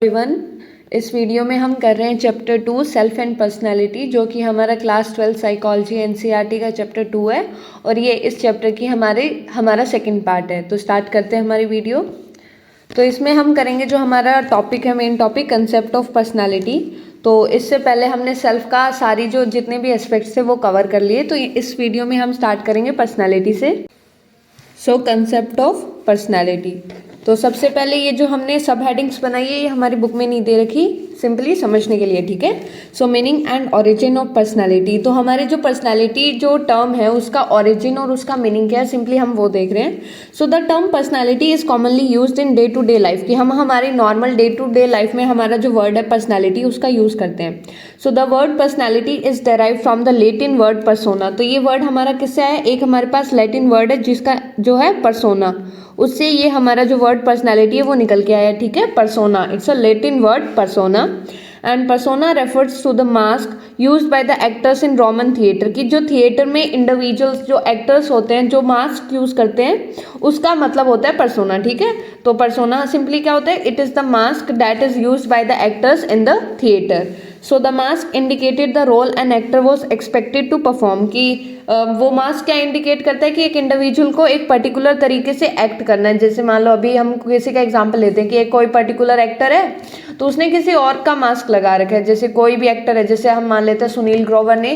Everyone, इस video में हम कर रहे हैं चैप्टर 2 सेल्फ एंड पर्सनालिटी, जो कि हमारा क्लास 12 साइकोलॉजी एनसीईआरटी का चैप्टर 2 है और ये इस चैप्टर की हमारा सेकंड पार्ट है। तो स्टार्ट करते हैं हमारी वीडियो। तो इसमें हम करेंगे जो हमारा टॉपिक है, main topic concept of personality. तो इससे पहले हमने सेल्फ का सारी जो जितने भी एस्पेक्ट्स थे वो कवर कर लिए। तो इस वीडियो में हम स्टार्ट करेंगे पर्सनालिटी से। सो कंसेप्ट ऑफ पर्सनालिटी। तो सबसे पहले ये जो हमने सब हेडिंग्स बनाई है ये हमारी बुक में नहीं दे रखी, सिंपली समझने के लिए, ठीक है। सो meaning and origin of personality. तो हमारी जो पर्सनालिटी जो टर्म है उसका ओरिजिन और उसका मीनिंग क्या है, सिंपली हम वो देख रहे हैं। So the term personality is commonly used in day to day life, कि हम हमारी normal day to day life में हमारा जो वर्ड है पर्सनालिटी उसका यूज़ करते हैं। So the word personality is derive from the Latin word persona. तो ये वर्ड हमारा किससे आया, एक हमारे पास लैटिन वर्ड है जिसका जो है पर्सोना, उससे ये हमारा जो वर्ड पर्सनालिटी है वो निकल के आया, ठीक है। Persona, it's a Latin word persona and persona refers to the mask used by the actors in Roman theatre, की जो थिएटर में इंडिविजुअल्स जो एक्टर्स होते हैं जो मास्क यूज करते हैं उसका मतलब होता है पर्सोना, ठीक है। तो पर्सोना सिंपली क्या होता है, it is the mask that is used by the actors in the theatre. So the mask indicated the role an actor was expected to perform, की वो मास्क क्या इंडिकेट करता है कि एक इंडिविजुअल को एक पर्टिकुलर तरीके से एक्ट करना है। जैसे मान लो अभी हम किसी का एग्जांपल लेते हैं कि एक कोई पर्टिकुलर एक्टर है तो उसने किसी और का मास्क लगा रखा है। जैसे कोई भी एक्टर है, जैसे हम मान लेते हैं सुनील ग्रोवर ने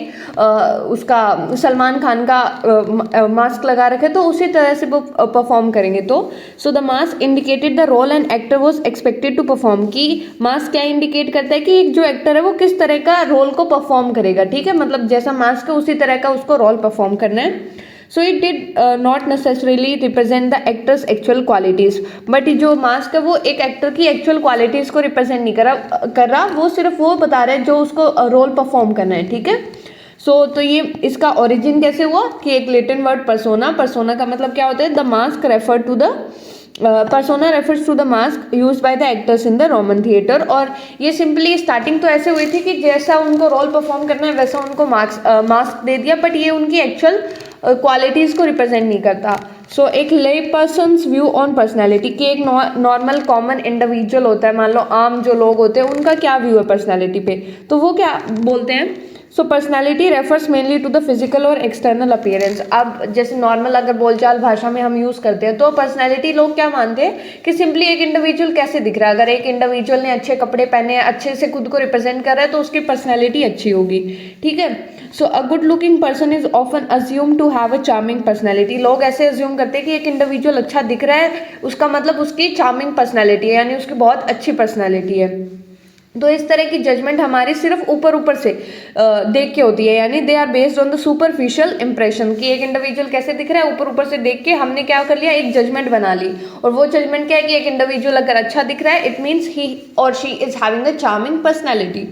उसका सलमान खान का मास्क लगा रखा है, तो उसी तरह से वो परफॉर्म करेंगे। तो so the mask indicated the role and actor was expected to perform, की मास्क क्या इंडिकेट करता है कि एक जो एक्टर है वो किस तरह का रोल को परफॉर्म करेगा, ठीक है। मतलब जैसा मास्क है उसी तरह का उसको रोल परफॉर्म करना है। So it did not necessarily represent the actors actual qualities, but जो मास्क है वो एक एक्टर की एक्चुअल क्वालिटीज को रिप्रेजेंट नहीं कर रहा, वो सिर्फ वो बता रहा है जो उसको रोल परफॉर्म करना है, ठीक है। तो ये इसका ओरिजिन कैसे हुआ कि एक लैटिन वर्ड पर्सोना, पर्सोना का मतलब क्या होता है, the mask refer to the persona refers to the mask used by the actors in the Roman theatre. और ये सिंपली स्टार्टिंग तो ऐसे हुई थी कि जैसा उनको रोल परफॉर्म करना है वैसा उनको मास्क दे दिया, बट ये उनकी एक्चुअल क्वालिटीज़ को रिप्रेजेंट नहीं करता। सो एक ले पर्सनस व्यू ऑन पर्सनैलिटी, कि एक नॉर्मल कॉमन इंडिविजुअल होता है, मान लो आम जो लोग होते हैं उनका क्या व्यू है पर्सनैलिटी पे, तो वो क्या बोलते हैं। So personality refers mainly to the physical और एक्सटर्नल अपीयरेंस। अब जैसे नॉर्मल अगर बोलचाल भाषा में हम यूज़ करते हैं तो पर्सनैलिटी लोग क्या मानते हैं कि सिंपली एक इंडिविजुअल कैसे दिख रहा है। अगर एक इंडिविजुअल ने अच्छे कपड़े पहने हैं, अच्छे से खुद को रिप्रेजेंट कर रहा है, तो उसकी पर्सनैलिटी अच्छी होगी, ठीक है। So a good looking person is often assume to have a charming personality. लोग ऐसे अज्यूम करते हैं कि एक इंडिविजुअल अच्छा दिख रहा है, उसका मतलब उसकी चार्मिंग पर्सनैलिटी है, यानी उसकी बहुत अच्छी पर्सनैलिटी है। तो इस तरह की जजमेंट हमारी सिर्फ ऊपर ऊपर से देख के होती है, यानी they are based on the superficial impression, कि एक इंडिविजुअल कैसे दिख रहा है ऊपर ऊपर से देख के हमने क्या कर लिया, एक जजमेंट बना ली। और वो जजमेंट क्या है कि एक इंडिविजुअल अगर अच्छा दिख रहा है, इट मीन्स ही और she is having a charming personality.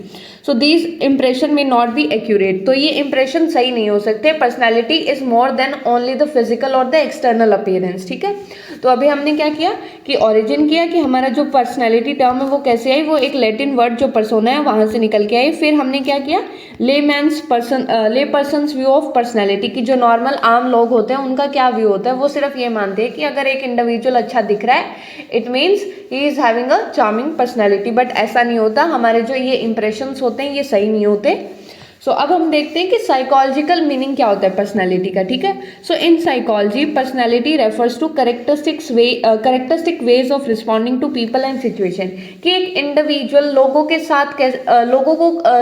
So these impression में नॉट बी एक्यूरेट, तो ये इंप्रेशन सही नहीं हो सकते। Personality is more than only the physical और द एक्सटर्नल अपीयरेंस, ठीक है। तो अभी हमने क्या किया कि ओरिजिन किया कि हमारा जो पर्सनैलिटी टर्म है वो कैसे आई, वो एक लैटिन वर्ड जो पर्सोना है वहां से निकल के आई। फिर हमने क्या किया, ले पर्सन्स व्यू ऑफ पर्सनैलिटी, की जो नॉर्मल आम लोग होते हैं उनका क्या व्यू होता है। वो सिर्फ ये मानते हैं कि अगर एक इंडिविजुअल अच्छा दिख रहा है it means he is having a charming personality, but ऐसा नहीं होता। हमारे जो ये इंप्रेशंस होते हैं ये सही नहीं होते। सो अब हम देखते हैं कि साइकोलॉजिकल मीनिंग क्या होता है पर्सनैलिटी का, ठीक है। So in psychology personality refers to characteristic ways of responding to people and situation, कि एक इंडिविजुअल लोगों के साथ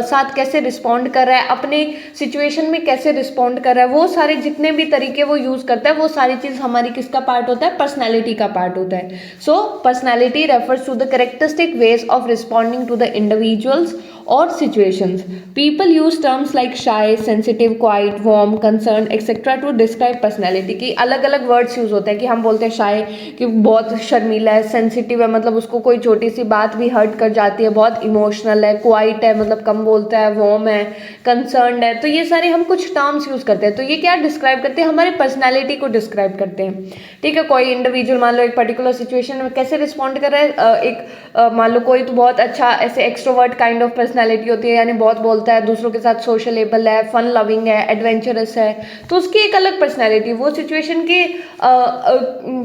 साथ कैसे रिस्पॉन्ड कर रहा है, अपने सिचुएशन में कैसे रिस्पॉन्ड कर रहा है, वो सारे जितने भी तरीके वो यूज़ करता है वो सारी चीज़ हमारी किसका पार्ट होता है, पर्सनैलिटी का पार्ट होता है। So personality refers to the characteristic ways of responding to the individuals or situations. People use terms like shy, sensitive, quiet, warm, concerned, etc. to describe personality, की अलग अलग वर्ड्स यूज होते हैं। कि हम बोलते हैं शाय कि बहुत शर्मीला है, सेंसिटिव है मतलब उसको कोई छोटी सी बात भी हर्ट कर जाती है, बहुत इमोशनल है, क्वाइट है मतलब कम बोलता है, वॉर्म है, कंसर्न्ड है। तो ये सारे हम कुछ टर्म्स यूज करते हैं। तो ये क्या डिस्क्राइब करते हैं, हमारे पर्सनैलिटी को डिस्क्राइब करते हैं, ठीक है। कोई इंडिविजुअल मान लो एक पर्टिकुलर सिचुएशन में कैसे रिस्पॉन्ड कर रहा है, मान लो कोई तो बहुत अच्छा ऐसे एक्सट्रोवर्ट काइंड ऑफ पर्सनैलिटी होती है, यानी बहुत बोलता है, दूसरों के साथ सोशलेबल है, फन लविंग है, एडवेंचरस है, तो उसकी एक अलग पर्सनैलिटी, वो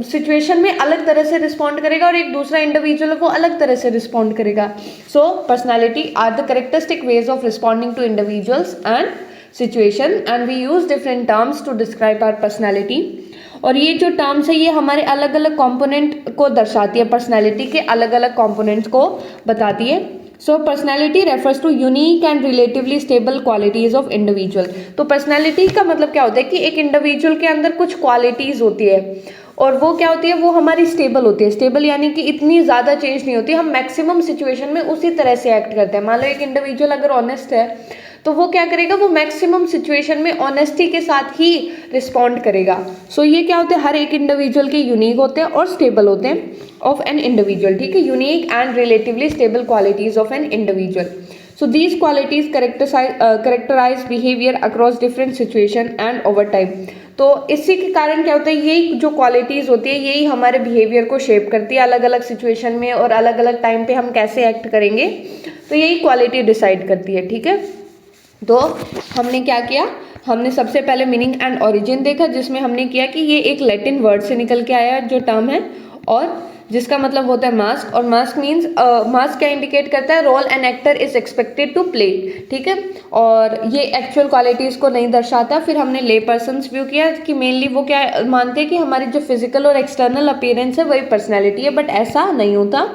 सिचुएशन में अलग तरह से रिस्पॉन्ड करेगा और एक दूसरा इंडिविजुअल वो अलग तरह से रिस्पॉन्ड करेगा। So personality are the characteristic ways of responding to individuals and situation and we use different terms to describe our personality. और ये जो टर्म्स है ये हमारे अलग अलग कंपोनेंट को दर्शाती है, पर्सनैलिटी के अलग अलग कंपोनेंट्स को बताती है। So personality refers to unique and relatively stable qualities of individual. तो पर्सनैलिटी का मतलब क्या होता है कि एक इंडिविजुअल के अंदर कुछ क्वालिटीज होती है और वो क्या होती है, वो हमारी स्टेबल होती है। स्टेबल यानी कि इतनी ज़्यादा चेंज नहीं होती, हम मैक्सिमम सिचुएशन में उसी तरह से एक्ट करते हैं। मान लो एक इंडिविजुअल अगर ऑनेस्ट है तो वो क्या करेगा, वो मैक्सिमम सिचुएशन में ऑनेस्टी के साथ ही रिस्पॉन्ड करेगा। सो ये क्या होते हैं, हर एक इंडिविजुअल के यूनिक होते हैं और स्टेबल होते हैं ऑफ एन इंडिविजुअल, ठीक है, unique and relatively stable qualities of an individual. So these qualities characterize behaviour across different situation and over time. तो इसी के कारण क्या होता है, यही जो क्वालिटीज़ होती है यही हमारे बिहेवियर को शेप करती है अलग अलग सिचुएशन में और अलग अलग टाइम पे हम कैसे एक्ट करेंगे, तो यही क्वालिटी डिसाइड करती है, ठीक है। तो हमने क्या किया, हमने सबसे पहले मीनिंग एंड ओरिजिन देखा, जिसमें हमने किया कि ये एक लैटिन वर्ड से निकल के आया जो टर्म है, और जिसका मतलब होता है मास्क। और मास्क मीन्स मास्क क्या इंडिकेट करता है, role an actor is expected to play, ठीक है, और ये एक्चुअल क्वालिटीज़ को नहीं दर्शाता। फिर हमने ले पर्सन्स व्यू किया कि मेनली वो क्या मानते हैं कि हमारी जो फिजिकल और एक्सटर्नल अपीयरेंस है वही पर्सनैलिटी है, बट ऐसा नहीं होता।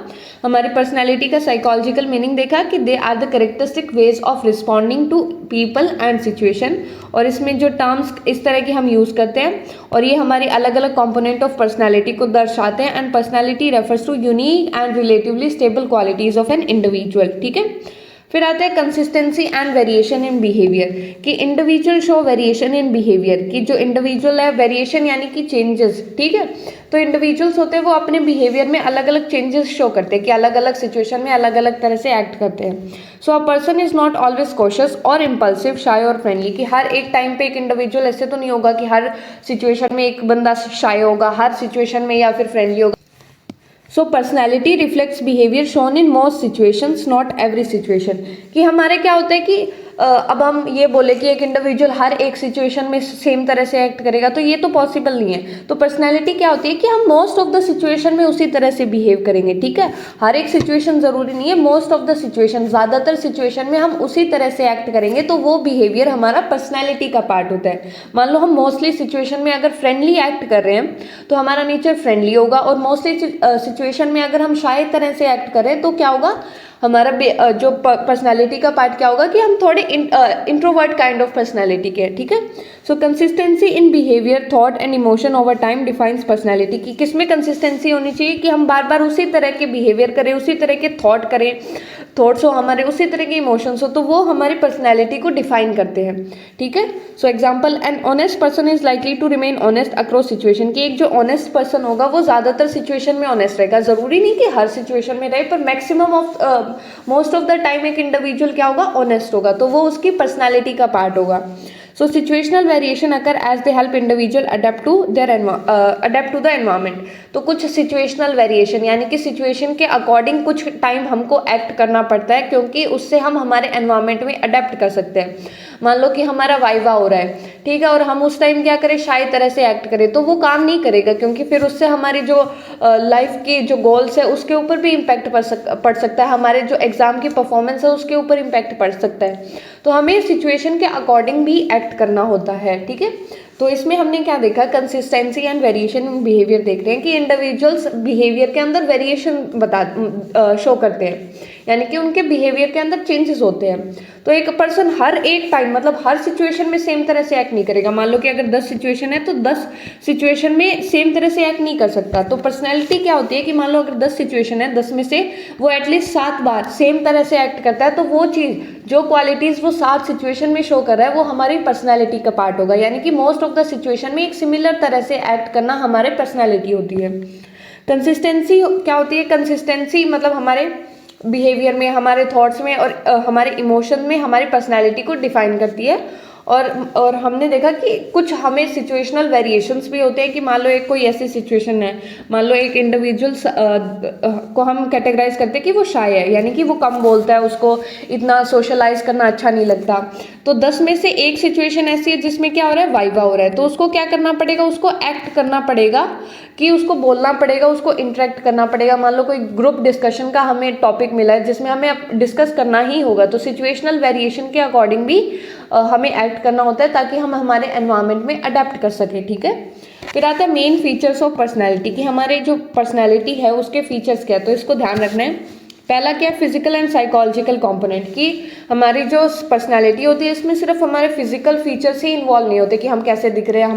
हमारी पर्सनैलिटी का साइकोलॉजिकल मीनिंग देखा कि they are the characteristic ways of responding to people and situation, और इसमें जो टर्म्स इस तरह के हम यूज़ करते हैं और ये हमारी अलग अलग कंपोनेंट ऑफ पर्सनैलिटी को दर्शाते हैं। And personality refers to unique and relatively stable qualities of an individual, ठीक है। फिर आता है consistency and variation in behaviour, कि individual show variation in behaviour, कि जो इंडिविजुअल है, वेरिएशन यानी कि चेंजेस, ठीक है, तो इंडिविजुअल्स होते हैं वो अपने बिहेवियर में अलग अलग चेंजेस शो करते हैं कि अलग अलग सिचुएशन में अलग अलग तरह से एक्ट करते हैं। So a person is not always cautious और इम्पल्सिव, शाय और फ्रेंडली, कि हर एक टाइम पे एक इंडिविजुअल ऐसे तो नहीं होगा कि हर सिचुएशन में एक बंदा शाय होगा, हर सिचुएशन में या फिर फ्रेंडली होगा। सो personality reflects behaviour shown in most situations not every situation, कि हमारे क्या होता है कि अब हम ये बोले कि एक इंडिविजुअल हर एक सिचुएशन में सेम तरह से एक्ट करेगा, तो ये तो पॉसिबल नहीं है। तो पर्सनैलिटी क्या होती है कि हम मोस्ट ऑफ द सिचुएशन में उसी तरह से बिहेव करेंगे, ठीक है, हर एक सिचुएशन ज़रूरी नहीं है, मोस्ट ऑफ द सिचुएशन, ज़्यादातर सिचुएशन में हम उसी तरह से एक्ट करेंगे, तो वो बिहेवियर हमारा पर्सनैलिटी का पार्ट होता है। मान लो हम मोस्टली सिचुएशन में अगर फ्रेंडली एक्ट कर रहे हैं तो हमारा नेचर फ्रेंडली होगा, और मोस्टली सिचुएशन में अगर हम शाय तरह से एक्ट करें तो क्या होगा, हमारा जो पर्सनालिटी का पार्ट क्या होगा कि हम थोड़े इंट्रोवर्ट काइंड ऑफ पर्सनालिटी के, ठीक है। सो consistency in behaviour, thought and emotion over time defines personality, कि किसमें कंसिस्टेंसी होनी चाहिए कि हम बार बार उसी तरह के बिहेवियर करें, उसी तरह के थॉट करें, थॉट्स हो हमारे, उसी तरह के इमोशंस हो, तो वो हमारी पर्सनैलिटी को डिफाइन करते हैं, ठीक है। So example, an honest person is likely to remain honest across situation, कि एक जो ऑनेस्ट पर्सन होगा वो ज़्यादातर सिचुएशन में ऑनेस्ट रहेगा, ज़रूरी नहीं कि हर सिचुएशन में रहे, पर maximum of most of the time एक इंडिविजुअल क्या होगा, ऑनेस्ट होगा, तो वो उसकी पर्सनैलिटी का पार्ट होगा। So situational variation occur as they help individual adapt to the environment, तो कुछ सिचुएशनल वेरिएशन यानी कि सिचुएशन के अकॉर्डिंग कुछ टाइम हमको एक्ट करना पड़ता है, क्योंकि उससे हम हमारे एनवायरमेंट में अडेप्ट कर सकते हैं। मान लो कि हमारा वाइवा हो रहा है, ठीक है, और हम उस टाइम क्या करें, शाय तरह से एक्ट करें, तो वो काम नहीं करेगा, क्योंकि फिर उससे हमारी जो लाइफ की जो गोल्स है उसके ऊपर भी इम्पैक्ट पड़ सकता है, हमारे जो एग्जाम की परफॉर्मेंस है उसके ऊपर इम्पैक्ट पड़ सकता है। तो हमें सिचुएशन के अकॉर्डिंग भी एक्ट करना होता है, ठीक है। तो इसमें हमने क्या देखा, consistency and variation in behaviour देख रहे हैं कि इंडिविजुअल्स बिहेवियर के अंदर वेरिएशन शो करते हैं, यानी कि उनके बिहेवियर के अंदर चेंजेस होते हैं। तो एक पर्सन हर एक टाइम मतलब हर सिचुएशन में सेम तरह से एक्ट नहीं करेगा। मान लो कि अगर 10 सिचुएशन है तो 10 सिचुएशन में सेम तरह से एक्ट नहीं कर सकता। तो पर्सनैलिटी क्या होती है कि मान लो अगर 10 सिचुएशन है, 10 में से वो एटलीस्ट 7 बार सेम तरह से एक्ट करता है, तो वो चीज़ जो क्वालिटीज़ वो 7 सिचुएशन में शो कर रहा है वो हमारी पर्सनैलिटी का पार्ट होगा। यानी कि मोस्ट ऑफ द सिचुएशन में एक सिमिलर तरह से एक्ट करना हमारे पर्सनैलिटी होती है। कंसिस्टेंसी क्या होती है, कंसिस्टेंसी मतलब हमारे बिहेवियर में, हमारे थॉट्स में और हमारे इमोशन में हमारी पर्सनैलिटी को डिफाइन करती है। और हमने देखा कि कुछ हमें सिचुएशनल वेरिएशंस भी होते हैं कि मान लो एक कोई ऐसी सिचुएशन है, मान लो एक इंडिविजुअल को हम कैटेगराइज करते हैं कि वो शाय है, यानी कि वो कम बोलता है, उसको इतना सोशलाइज करना अच्छा नहीं लगता। तो 10 में से एक सिचुएशन ऐसी है जिसमें क्या हो रहा है, वाइवा हो रहा है, तो उसको क्या करना पड़ेगा, उसको एक्ट करना पड़ेगा कि उसको बोलना पड़ेगा, उसको इंटरेक्ट करना पड़ेगा। मान लो कोई ग्रुप डिस्कशन का हमें टॉपिक मिला है जिसमें हमें डिस्कस करना ही होगा, तो सिचुएशनल वेरिएशन के अकॉर्डिंग भी हमें एक्ट करना होता है ताकि हम हमारे एनवायरनमेंट में अडेप्ट कर सकें। ठीक है, फिर आता है मेन फीचर्स ऑफ पर्सनैलिटी, कि हमारे जो पर्सनैलिटी है उसके फीचर्स क्या है, तो इसको ध्यान रखना है। पहला क्या है, फिजिकल एंड साइकोलॉजिकल कंपोनेंट, कि हमारी जो पर्सनालिटी होती है इसमें सिर्फ हमारे फिजिकल फीचर्स ही इन्वॉल्व नहीं होते कि हम कैसे दिख रहे हैं,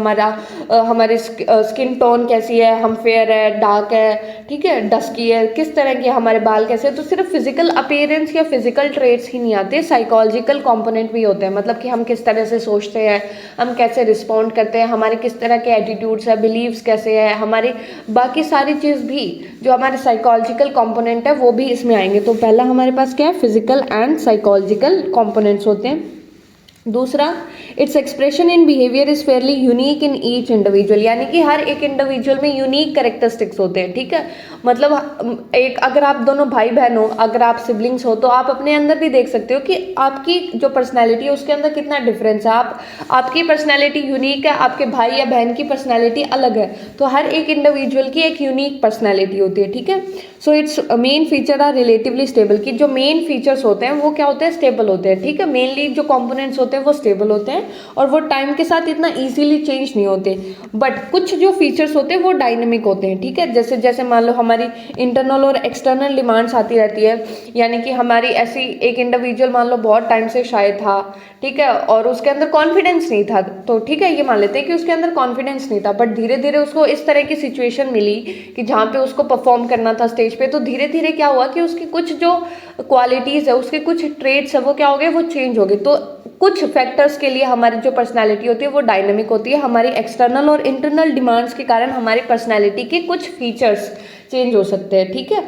हमारी स्किन टोन कैसी है, हम फेयर है, डार्क है, ठीक है, डस्की है, किस तरह के हमारे बाल कैसे है, तो सिर्फ फिजिकल अपीयरेंस या फिजिकल ट्रेट्स ही नहीं आते, साइकोलॉजिकल कंपोनेंट भी होते हैं। मतलब कि हम किस तरह से सोचते हैं, हम कैसे रिस्पॉन्ड करते हैं, हमारे किस तरह के एटीट्यूड्स है, बिलीव्स कैसे है, हमारी बाकी सारी चीज़ भी जो हमारे साइकोलॉजिकल कंपोनेंट है वो भी इसमें आएंगे। तो पहला हमारे पास क्या है, फिजिकल एंड साइकोलॉजिकल कंपोनेंट्स होते हैं। दूसरा, its expression in behaviour is fairly unique in each individual, यानी कि हर एक इंडिविजुअल में यूनिक कैरेक्टरिस्टिक्स होते हैं। ठीक है, मतलब एक अगर आप दोनों भाई बहन हो, अगर आप सिबलिंग्स हो, तो आप अपने अंदर भी देख सकते हो कि आपकी जो पर्सनैलिटी है उसके अंदर कितना डिफरेंस है। आपकी पर्सनैलिटी यूनिक है, आपके भाई या बहन की पर्सनैलिटी अलग है, तो हर एक इंडिविजुअल की एक यूनिक पर्सनैलिटी होती है। ठीक है, so its main feature are relatively stable, कि जो मेन फीचर्स होते हैं वो क्या होते हैं, स्टेबल होते हैं। ठीक है, मेनली जो कॉम्पोनेंट्स होते हैं वो स्टेबल होते हैं और वो टाइम के साथ इतना इजीली चेंज नहीं होते। बट कुछ जो फीचर्स होते हैं वो डायनेमिक होते हैं। ठीक है, जैसे जैसे मान लो हमारी इंटरनल और एक्सटर्नल डिमांड्स आती रहती है, यानी कि हमारी ऐसी एक इंडिविजुअल मान लो बहुत टाइम से शाय था, ठीक है, और उसके अंदर कॉन्फिडेंस नहीं था, तो ठीक है ये मान लेते हैं कि उसके अंदर कॉन्फिडेंस नहीं था, बट धीरे धीरे उसको इस तरह की सिचुएशन मिली कि जहाँ पे उसको परफॉर्म करना था स्टेज पे, तो धीरे धीरे क्या हुआ कि उसकी कुछ जो क्वालिटीज़ है, उसके कुछ ट्रेट्स है, वो क्या हो गए, वो चेंज हो गए। तो कुछ फैक्टर्स के लिए हमारी जो पर्सनालिटी होती है वो डायनेमिक होती है, हमारी एक्सटर्नल और इंटरनल डिमांड्स के कारण हमारी पर्सनालिटी के कुछ फीचर्स चेंज हो सकते हैं। ठीक है,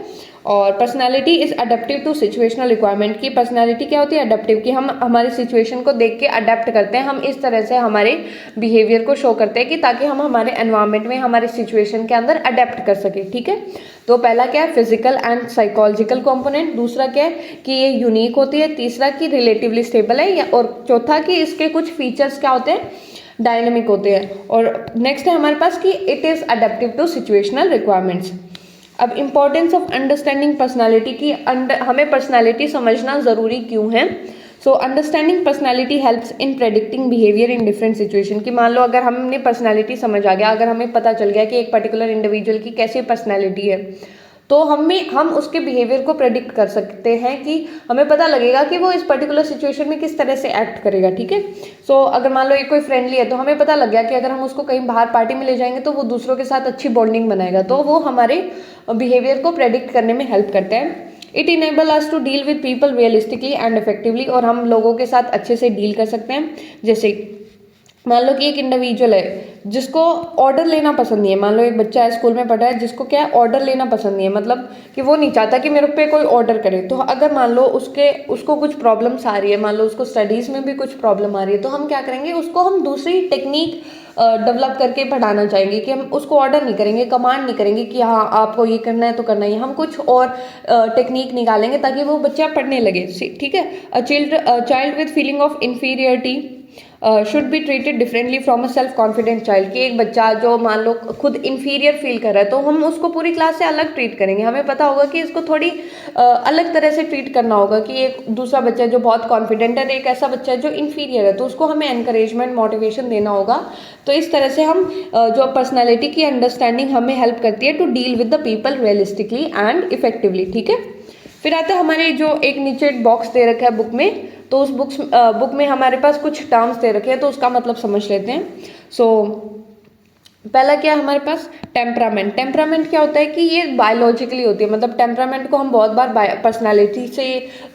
और personality is adaptive to situational requirement, की पर्सनालिटी क्या होती है, अडेप्टिव, कि हम हमारी सिचुएशन को देख के अडेप्ट करते हैं, हम इस तरह से हमारे बिहेवियर को शो करते हैं कि ताकि हम हमारे एनवायरनमेंट में हमारे सिचुएशन के अंदर अडेप्ट कर सकें। ठीक है, तो पहला क्या है, फिजिकल एंड साइकोलॉजिकल कंपोनेंट, दूसरा क्या है कि ये यूनिक होती है, तीसरा कि रिलेटिवली स्टेबल है, और चौथा कि इसके कुछ फीचर्स क्या होते हैं, डायनेमिक होते हैं, और नेक्स्ट है हमारे पास कि it is adaptive to situational requirements. अब इम्पॉर्टेंस ऑफ अंडरस्टैंडिंग पर्सनालिटी, की हमें पर्सनालिटी समझना ज़रूरी क्यों है। So understanding personality helps in predicting behaviour in different situation, कि मान लो अगर हमने पर्सनालिटी समझ आ गया, अगर हमें पता चल गया कि एक पर्टिकुलर इंडिविजुअल की कैसी पर्सनालिटी है, तो हम उसके बिहेवियर को प्रेडिक्ट कर सकते हैं, कि हमें पता लगेगा कि वो इस पर्टिकुलर सिचुएशन में किस तरह से एक्ट करेगा। ठीक है, सो अगर मान लो एक कोई फ्रेंडली है, तो हमें पता लग गया कि अगर हम उसको कहीं बाहर पार्टी में ले जाएंगे तो वो दूसरों के साथ अच्छी बॉन्डिंग बनाएगा, तो वो हमारे बिहेवियर को प्रेडिक्ट करने में हेल्प करता है। It enable us to deal with people realistically and effectively, और हम लोगों के साथ अच्छे से डील कर सकते हैं। जैसे मान लो कि एक इंडिविजुअल है जिसको ऑर्डर लेना पसंद नहीं है, मान लो एक बच्चा है स्कूल में पढ़ रहा है जिसको क्या है, ऑर्डर लेना पसंद नहीं है, मतलब कि वो नहीं चाहता कि मेरे पे कोई ऑर्डर करे। तो अगर मान लो उसको कुछ प्रॉब्लम्स आ रही है, मान लो उसको स्टडीज़ में भी कुछ प्रॉब्लम आ रही है, तो हम क्या करेंगे, उसको हम दूसरी टेक्निक डेवलप करके पढ़ाना चाहेंगे, कि हम उसको ऑर्डर नहीं करेंगे, कमांड नहीं करेंगे कि हाँ आपको ये करना है तो करना ही, हम कुछ और टेक्निक निकालेंगे ताकि वो बच्चा पढ़ने लगे। ठीक है, a child with feeling of inferiority should be treated differently from a self confident child, कि एक बच्चा जो मान लो खुद इन्फीरियर फील कर रहा है, तो हम उसको पूरी क्लास से अलग ट्रीट करेंगे। हमें पता होगा कि इसको थोड़ी अलग तरह से ट्रीट करना होगा, कि एक दूसरा बच्चा जो बहुत कॉन्फिडेंट है, एक ऐसा बच्चा है जो इन्फीरियर है, तो उसको हमें एनकरेजमेंट मोटिवेशन देना होगा। तो इस तरह से हम जो पर्सनैलिटी की अंडरस्टैंडिंग हमें हेल्प करती है to deal with the people realistically and effectively. ठीक है, फिर आता है हमारे जो एक नीचे बॉक्स दे रखा है बुक में, तो उस बुक में हमारे पास कुछ टर्म्स दे रखे हैं, तो उसका मतलब समझ लेते हैं। सो पहला क्या है हमारे पास, टेम्परामेंट। टेम्परामेंट क्या होता है कि ये बायोलॉजिकली होती है, मतलब टेम्परामेंट को हम बहुत बार पर्सनालिटी से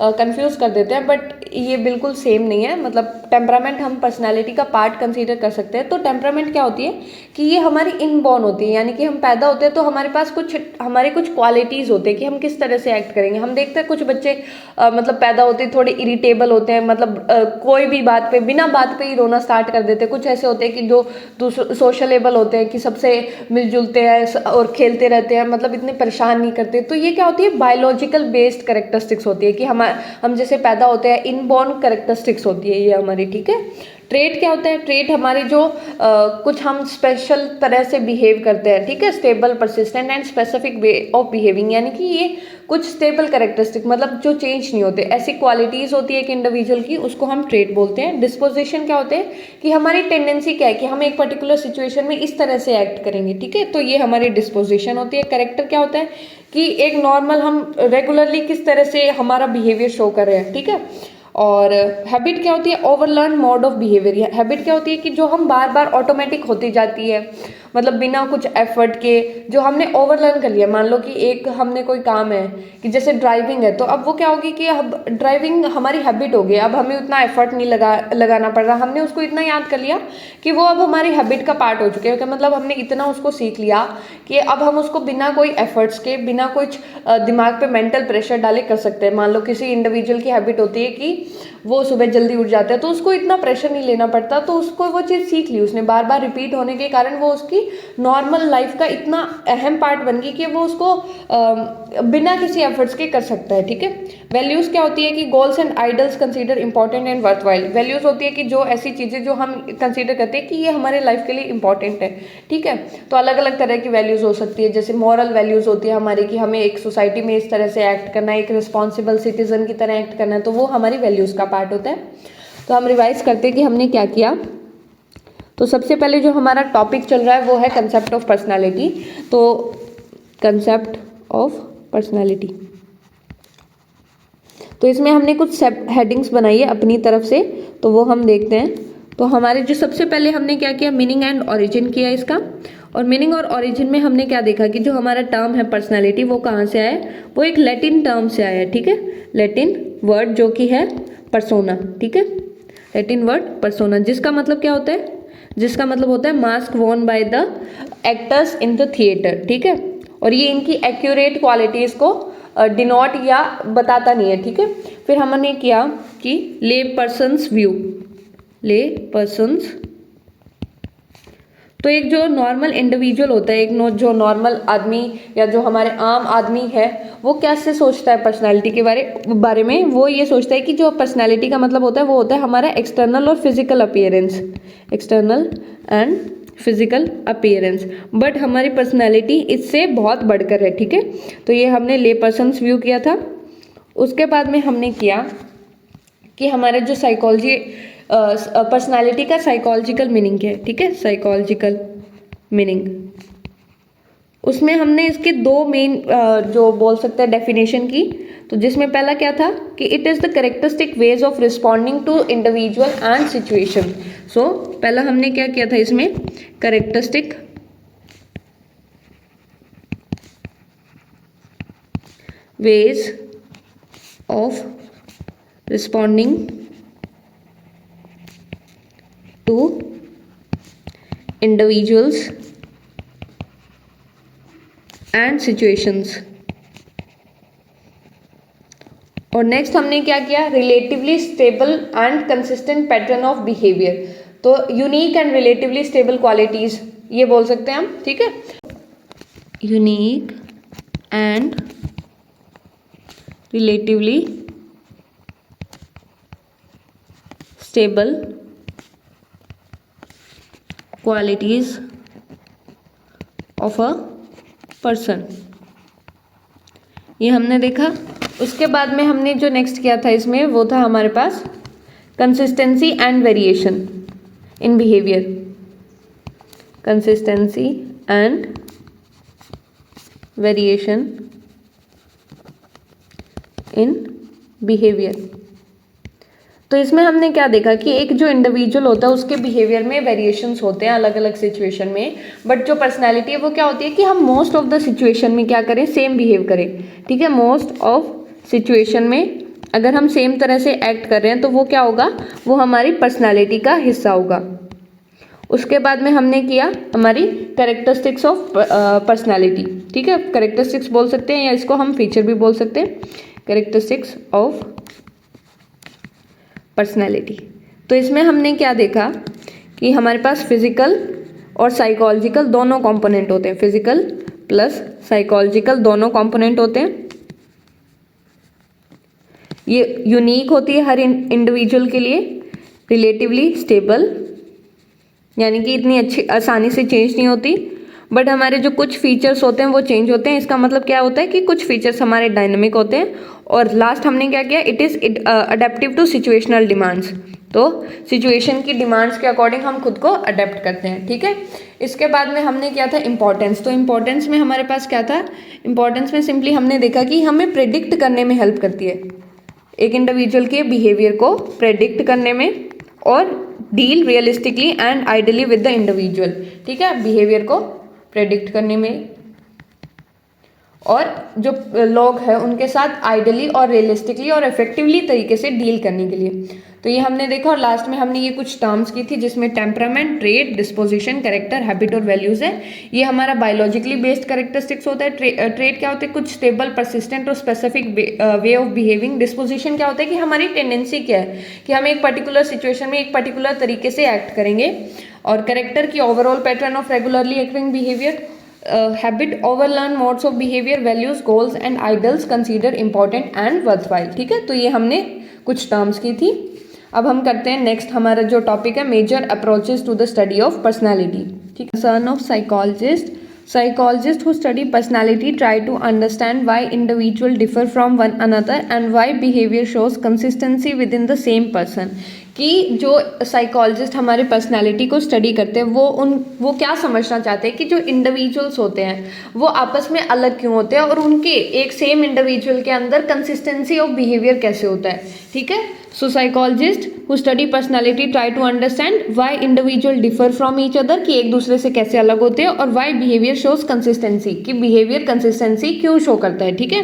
कंफ्यूज कर देते हैं, बट ये बिल्कुल सेम नहीं है। मतलब टेम्परामेंट हम पर्सनालिटी का पार्ट कंसीडर कर सकते हैं। तो टेम्परामेंट क्या होती है कि ये हमारी इनबॉर्न होती है, यानी कि हम पैदा होते हैं तो हमारे पास हमारे कुछ क्वालिटीज़ होते हैं कि हम किस तरह से एक्ट करेंगे। हम देखते हैं कुछ बच्चे मतलब पैदा होते हैं थोड़े इरिटेबल होते हैं, मतलब कोई भी बात पे बिना बात पे ही रोना स्टार्ट कर देते हैं। कुछ ऐसे होते हैं कि जो सोशलेबल होते हैं कि सबसे मिलजुलते हैं और खेलते रहते हैं, मतलब इतने परेशान नहीं करते। तो ये क्या होती है, बायोलॉजिकल बेस्ड कैरेक्टरिस्टिक्स होती है कि हम जैसे पैदा होते हैं, इनबॉर्न कैरेक्टरिस्टिक्स होती है ये हमारी, ठीक है। ट्रेट क्या होता है, ट्रेट हमारे जो कुछ हम स्पेशल तरह से बिहेव करते हैं, ठीक है। Stable, persistent and specific way of behaving, यानी कि ये कुछ स्टेबल कैरेक्टरिस्टिक, मतलब जो चेंज नहीं होते, ऐसी क्वालिटीज होती है एक इंडिविजुअल की, उसको हम ट्रेट बोलते हैं। डिस्पोजिशन क्या होते हैं कि हमारी टेंडेंसी क्या है कि हम एक पर्टिकुलर सिचुएशन में इस तरह से एक्ट करेंगे, ठीक है, तो ये हमारी डिस्पोजिशन होती है। कैरेक्टर क्या होता है कि एक नॉर्मल हम रेगुलरली किस तरह से हमारा बिहेवियर शो कर रहे हैं, ठीक है। और हैबिट क्या होती है, ओवरलर्न मोड ऑफ बिहेवियर। हैबिट क्या होती है कि जो हम बार बार ऑटोमेटिक होती जाती है, मतलब बिना कुछ एफर्ट के जो हमने ओवरलर्न कर लिया। मान लो कि एक हमने कोई काम है कि जैसे ड्राइविंग है, तो अब वो क्या होगी कि अब ड्राइविंग हमारी हैबिट हो गई, अब हमें उतना एफर्ट नहीं लगाना पड़ रहा, हमने उसको इतना याद कर लिया कि वो अब हमारी हैबिट का पार्ट हो चुके हैं। मतलब हमने इतना उसको सीख लिया कि अब हम उसको बिना कोई एफर्ट्स के, बिना कुछ दिमाग पे मेंटल प्रेशर डाले कर सकते हैं। मान लो किसी इंडिविजुअल की हैबिट होती है कि वो सुबह जल्दी उठ जाता है, तो उसको इतना प्रेशर नहीं लेना पड़ता, तो उसको वो चीज़ सीख ली उसने, बार बार रिपीट होने के कारण वो उसकी नॉर्मल लाइफ का इतना अहम पार्ट बन गई कि वो उसको बिना किसी एफर्ट्स के कर सकता है, ठीक है। वैल्यूज़ क्या होती है कि goals and ideals consider important and worthwhile. Values होती है कि जो ऐसी चीज़ें जो हम कंसीडर करते हैं कि ये हमारे लाइफ के लिए इंपॉर्टेंट है, ठीक है। तो अलग अलग तरह की वैल्यूज़ हो सकती है, जैसे मॉरल वैल्यूज़ होती है हमारी कि हमें एक सोसाइटी में इस तरह से एक्ट करना है, एक रिस्पॉन्सिबल सिटीजन की तरह एक्ट करना है, तो वो हमारी वैल्यूज़ का पार्ट होता है। तो हम रिवाइज करते हैं कि हमने क्या किया। तो सबसे पहले जो हमारा टॉपिक चल रहा है वो है कंसेप्ट ऑफ पर्सनालिटी। तो कंसेप्ट ऑफ पर्सनालिटी, तो इसमें हमने कुछ हेडिंग्स बनाई है अपनी तरफ से, तो वो हम देखते हैं। तो हमारे जो सबसे पहले हमने क्या किया, मीनिंग एंड ओरिजिन किया इसका। और मीनिंग और ओरिजिन में हमने क्या देखा कि जो हमारा टर्म है पर्सनालिटी वो कहाँ से आया है, वो एक लैटिन टर्म से आया है, ठीक है। लैटिन वर्ड जो कि है पर्सोना, ठीक है। लैटिन वर्ड पर्सोना, जिसका मतलब क्या होता है, जिसका मतलब होता है mask Warne bye the actors in the theatre, ठीक है। और ये इनकी एक्यूरेट क्वालिटीज को डिनोट या बताता नहीं है, ठीक है। फिर हमने किया कि ले पर्सन्स व्यू, ले पर्सन्स, तो एक जो नॉर्मल इंडिविजुअल होता है, एक जो नॉर्मल आदमी या जो हमारे आम आदमी है, वो कैसे सोचता है पर्सनालिटी के बारे में। वो ये सोचता है कि जो पर्सनालिटी का मतलब होता है वो होता है हमारा एक्सटर्नल और physical appearance, external and physical appearance. But हमारी पर्सनालिटी इससे बहुत बढ़कर है, ठीक है। तो ये हमने ले पर्सन्स व्यू किया था। उसके बाद में हमने किया कि हमारे जो साइकोलॉजी पर्सनालिटी का साइकोलॉजिकल मीनिंग क्या है, ठीक है। साइकोलॉजिकल मीनिंग, उसमें हमने इसके दो मेन जो बोल सकते हैं डेफिनेशन की। तो जिसमें पहला क्या था कि it is the characteristic ways of responding to individual and situation. So पहला हमने क्या किया था इसमें, characteristic ways of responding to individuals and situations। और नेक्स्ट हमने क्या किया, relatively stable and consistent pattern of behaviour. तो unique and relatively stable qualities ये बोल सकते हैं हम, ठीक है। Unique and relatively stable qualities of a person, ये हमने देखा। उसके बाद में हमने जो नेक्स्ट किया था इसमें वो था हमारे पास consistency and variation in behaviour, consistency and variation in behaviour. तो तो इसमें हमने क्या देखा कि एक जो इंडिविजुअल होता है उसके बिहेवियर में वेरिएशंस होते हैं अलग अलग सिचुएशन में, बट जो पर्सनैलिटी है वो क्या होती है कि हम मोस्ट ऑफ द सिचुएशन में क्या करें, सेम बिहेव करें। ठीक है, मोस्ट ऑफ सिचुएशन में अगर हम सेम तरह से एक्ट कर रहे हैं तो वो क्या होगा, वो हमारी पर्सनैलिटी का हिस्सा होगा। उसके बाद में हमने किया हमारी कैरेक्टरिस्टिक्स ऑफ पर्सनैलिटी। ठीक है, कैरेक्टरिस्टिक्स बोल सकते हैं या इसको हम फीचर भी बोल सकते हैं, कैरेक्टरिस्टिक्स ऑफ पर्सनैलिटी। तो इसमें हमने क्या देखा कि हमारे पास फिजिकल और साइकोलॉजिकल दोनों कंपोनेंट होते हैं, फिजिकल प्लस साइकोलॉजिकल दोनों कंपोनेंट होते हैं। ये यूनिक होती है हर इंडिविजुअल के लिए, रिलेटिवली स्टेबल, यानी कि इतनी अच्छी आसानी से चेंज नहीं होती, बट हमारे जो कुछ फीचर्स होते हैं वो चेंज होते हैं। इसका मतलब क्या होता है कि कुछ फीचर्स हमारे डायनेमिक होते हैं। और लास्ट हमने क्या किया, it is adaptive to situational demands. तो सिचुएशन की डिमांड्स के अकॉर्डिंग हम खुद को अडेप्ट करते हैं। ठीक है, इसके बाद में हमने किया था इम्पोर्टेंस। तो इम्पोर्टेंस में हमारे पास क्या था, इम्पोर्टेंस में सिंपली हमने देखा कि हमें प्रेडिक्ट करने में हेल्प करती है, एक इंडिविजुअल के बिहेवियर को प्रेडिक्ट करने में और deal realistically and ideally with the individual. ठीक है, बिहेवियर को प्रेडिक्ट करने में और जो लोग हैं उनके साथ आइडियली और रियलिस्टिकली और इफेक्टिवली तरीके से डील करने के लिए। तो ये हमने देखा और लास्ट में हमने ये कुछ टर्म्स की थी जिसमें temperament, trait, disposition, character, habit और वैल्यूज है। ये हमारा बायोलॉजिकली बेस्ड कैरेक्टरिस्टिक्स होता है। ट्रेट क्या होता है, कुछ स्टेबल, परसिस्टेंट और specific way of behaving. Disposition क्या होता है कि हमारी टेंडेंसी क्या है कि हम एक पर्टिकुलर सिचुएशन में एक पर्टिकुलर तरीके से एक्ट करेंगे। और कैरेक्टर की overall pattern of regularly acting behaviour. Habit, overlearned modes of behaviour, values, goals and ideals consider important and worthwhile. ठीक है, तो ये हमने कुछ टर्म्स की थी। अब हम करते हैं नेक्स्ट, हमारा जो टॉपिक है major approaches to the study of personality. ठीक है, concern of psychologist who study personality try to understand why individuals differ from one another and why behavior shows consistency within the same person। कि जो psychologist हमारे personality को study करते हैं वो क्या समझना चाहते हैं कि जो इंडिविजुअल्स होते हैं वो आपस में अलग क्यों होते हैं और उनके एक सेम इंडिविजुअल के अंदर कंसिस्टेंसी ऑफ बिहेवियर कैसे होता है। ठीक है, so psychologist who study personality try to understand why individual differ from each other, कि एक दूसरे से कैसे अलग होते हैं, और व्हाई बिहेवियर शोज कंसिस्टेंसी, कि बिहेवियर कंसिस्टेंसी क्यों शो करता है। ठीक है,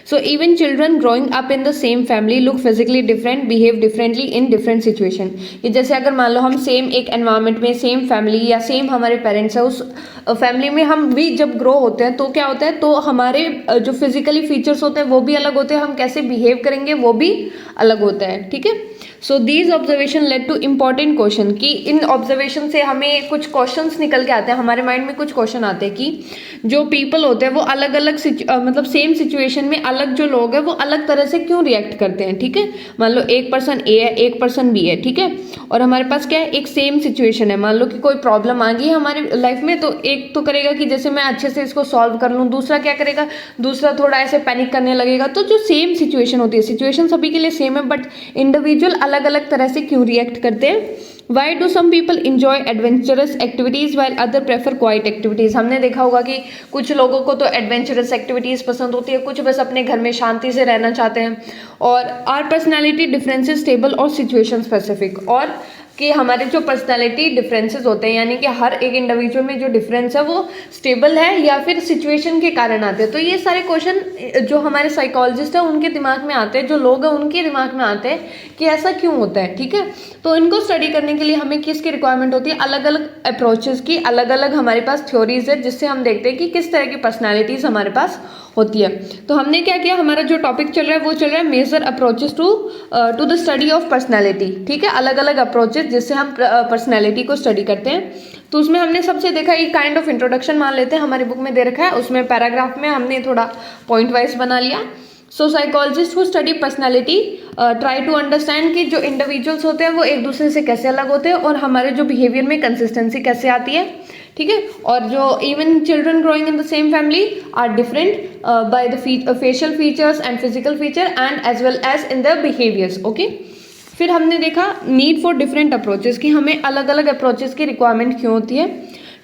so even children growing up in the same family look physically different, behave differently in different situation. कि जैसे अगर मान लो हम सेम एक एनवायरनमेंट में, सेम फैमिली या सेम हमारे पेरेंट्स है, उस फैमिली में हम भी जब ग्रो होते हैं तो क्या होता है, तो हमारे जो फिजिकली फीचर्स होते हैं वो भी अलग होते हैं, हम कैसे बिहेव करेंगे वो भी अलग होता है। ठीक है, so these observation led to important question, कि इन ऑब्जर्वेशन से हमें कुछ क्वेश्चंस निकल के आते हैं, हमारे माइंड में कुछ क्वेश्चन आते हैं कि जो पीपल होते हैं वो अलग अलग मतलब सेम सिचुएशन में अलग जो लोग हैं वो अलग तरह से क्यों रिएक्ट करते हैं। ठीक है, मान लो एक पर्सन ए है, एक पर्सन बी है। ठीक है, और हमारे पास क्या है, एक सेम सिचुएशन है, मान लो कि कोई प्रॉब्लम आ गई है हमारी लाइफ में, तो एक तो करेगा कि जैसे मैं अच्छे से इसको सॉल्व कर लूँ, दूसरा क्या करेगा, दूसरा थोड़ा ऐसे पैनिक करने लगेगा। तो जो सेम सिचुएशन होती है, सिचुएशन सभी के लिए सेम है, बट इंडिविजुअल अलग अलग तरह से क्यों रिएक्ट करते हैं। Why do some people enjoy adventurous activities while other prefer quiet activities? हमने देखा होगा कि कुछ लोगों को तो एडवेंचरस एक्टिविटीज़ पसंद होती है, कुछ बस अपने घर में शांति से रहना चाहते हैं। और आर पर्सनैलिटी डिफरेंसेस स्टेबल और सिचुएशन स्पेसिफिक, और कि हमारे जो पर्सनैलिटी डिफरेंसेस होते हैं, यानी कि हर एक इंडिविजुअल में जो डिफरेंस है वो स्टेबल है या फिर सिचुएशन के कारण आते हैं। तो ये सारे क्वेश्चन जो हमारे साइकोलॉजिस्ट है उनके दिमाग में आते हैं, जो लोग हैं उनके दिमाग में आते हैं कि ऐसा क्यों होता है। ठीक है, तो इनको स्टडी करने के लिए हमें किसकी रिक्वायरमेंट होती है, अलग अलग अप्रोचेस की, अलग अलग हमारे पास थ्योरीज है जिससे हम देखते हैं कि किस तरह की पर्सनैलिटीज़ हमारे पास होती है। तो हमने क्या किया, हमारा जो टॉपिक चल रहा है वो चल रहा है major approaches to the study of personality. ठीक है, अलग अलग अप्रोचेस जिससे हम पर्सनैलिटी को स्टडी करते हैं। तो उसमें हमने सबसे देखा एक काइंड ऑफ इंट्रोडक्शन मान लेते हैं, हमारी बुक में दे रखा है, उसमें पैराग्राफ में हमने थोड़ा पॉइंट वाइज बना लिया। So psychologist who study personality try to understand कि जो इंडिविजुअल्स होते हैं वो एक दूसरे से कैसे अलग होते हैं और हमारे जो बिहेवियर में कंसिस्टेंसी कैसे आती है। ठीक है, और जो even children growing in the same family are different by the facial features and physical feature and as well as in the behaviours. Okay, फिर हमने देखा नीड फॉर डिफरेंट अप्रोचेस, कि हमें अलग अलग अप्रोचेस की रिक्वायरमेंट क्यों होती है।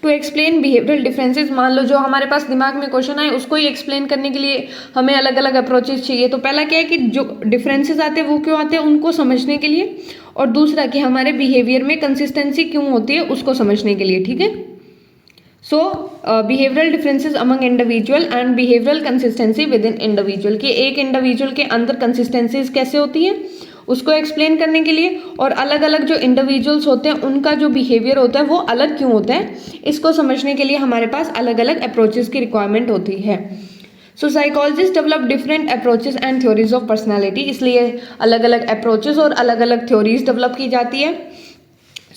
टू एक्सप्लेन बिहेवियरल डिफरेंसेस, मान लो जो हमारे पास दिमाग में क्वेश्चन आए उसको ही एक्सप्लेन करने के लिए हमें अलग अलग अप्रोचेस चाहिए। तो पहला क्या है कि जो डिफरेंसेस आते हैं वो क्यों आते हैं उनको समझने के लिए, और दूसरा कि हमारे बिहेवियर में कंसिस्टेंसी क्यों होती है उसको समझने के लिए, ठीक है। So behavioural differences among individual and behavioural consistency within individual, कि एक इंडिविजुअल के अंदर कंसिस्टेंसीज कैसे होती है उसको एक्सप्लेन करने के लिए, और अलग अलग जो इंडिविजुअल्स होते हैं उनका जो बिहेवियर होता है वो अलग क्यों होता है इसको समझने के लिए हमारे पास अलग अलग अप्रोचेस की रिक्वायरमेंट होती है। So psychologist develop different approaches and theories of personality, इसलिए अलग अलग अप्रोचेस और अलग अलग थ्योरीज डेवलप की जाती है।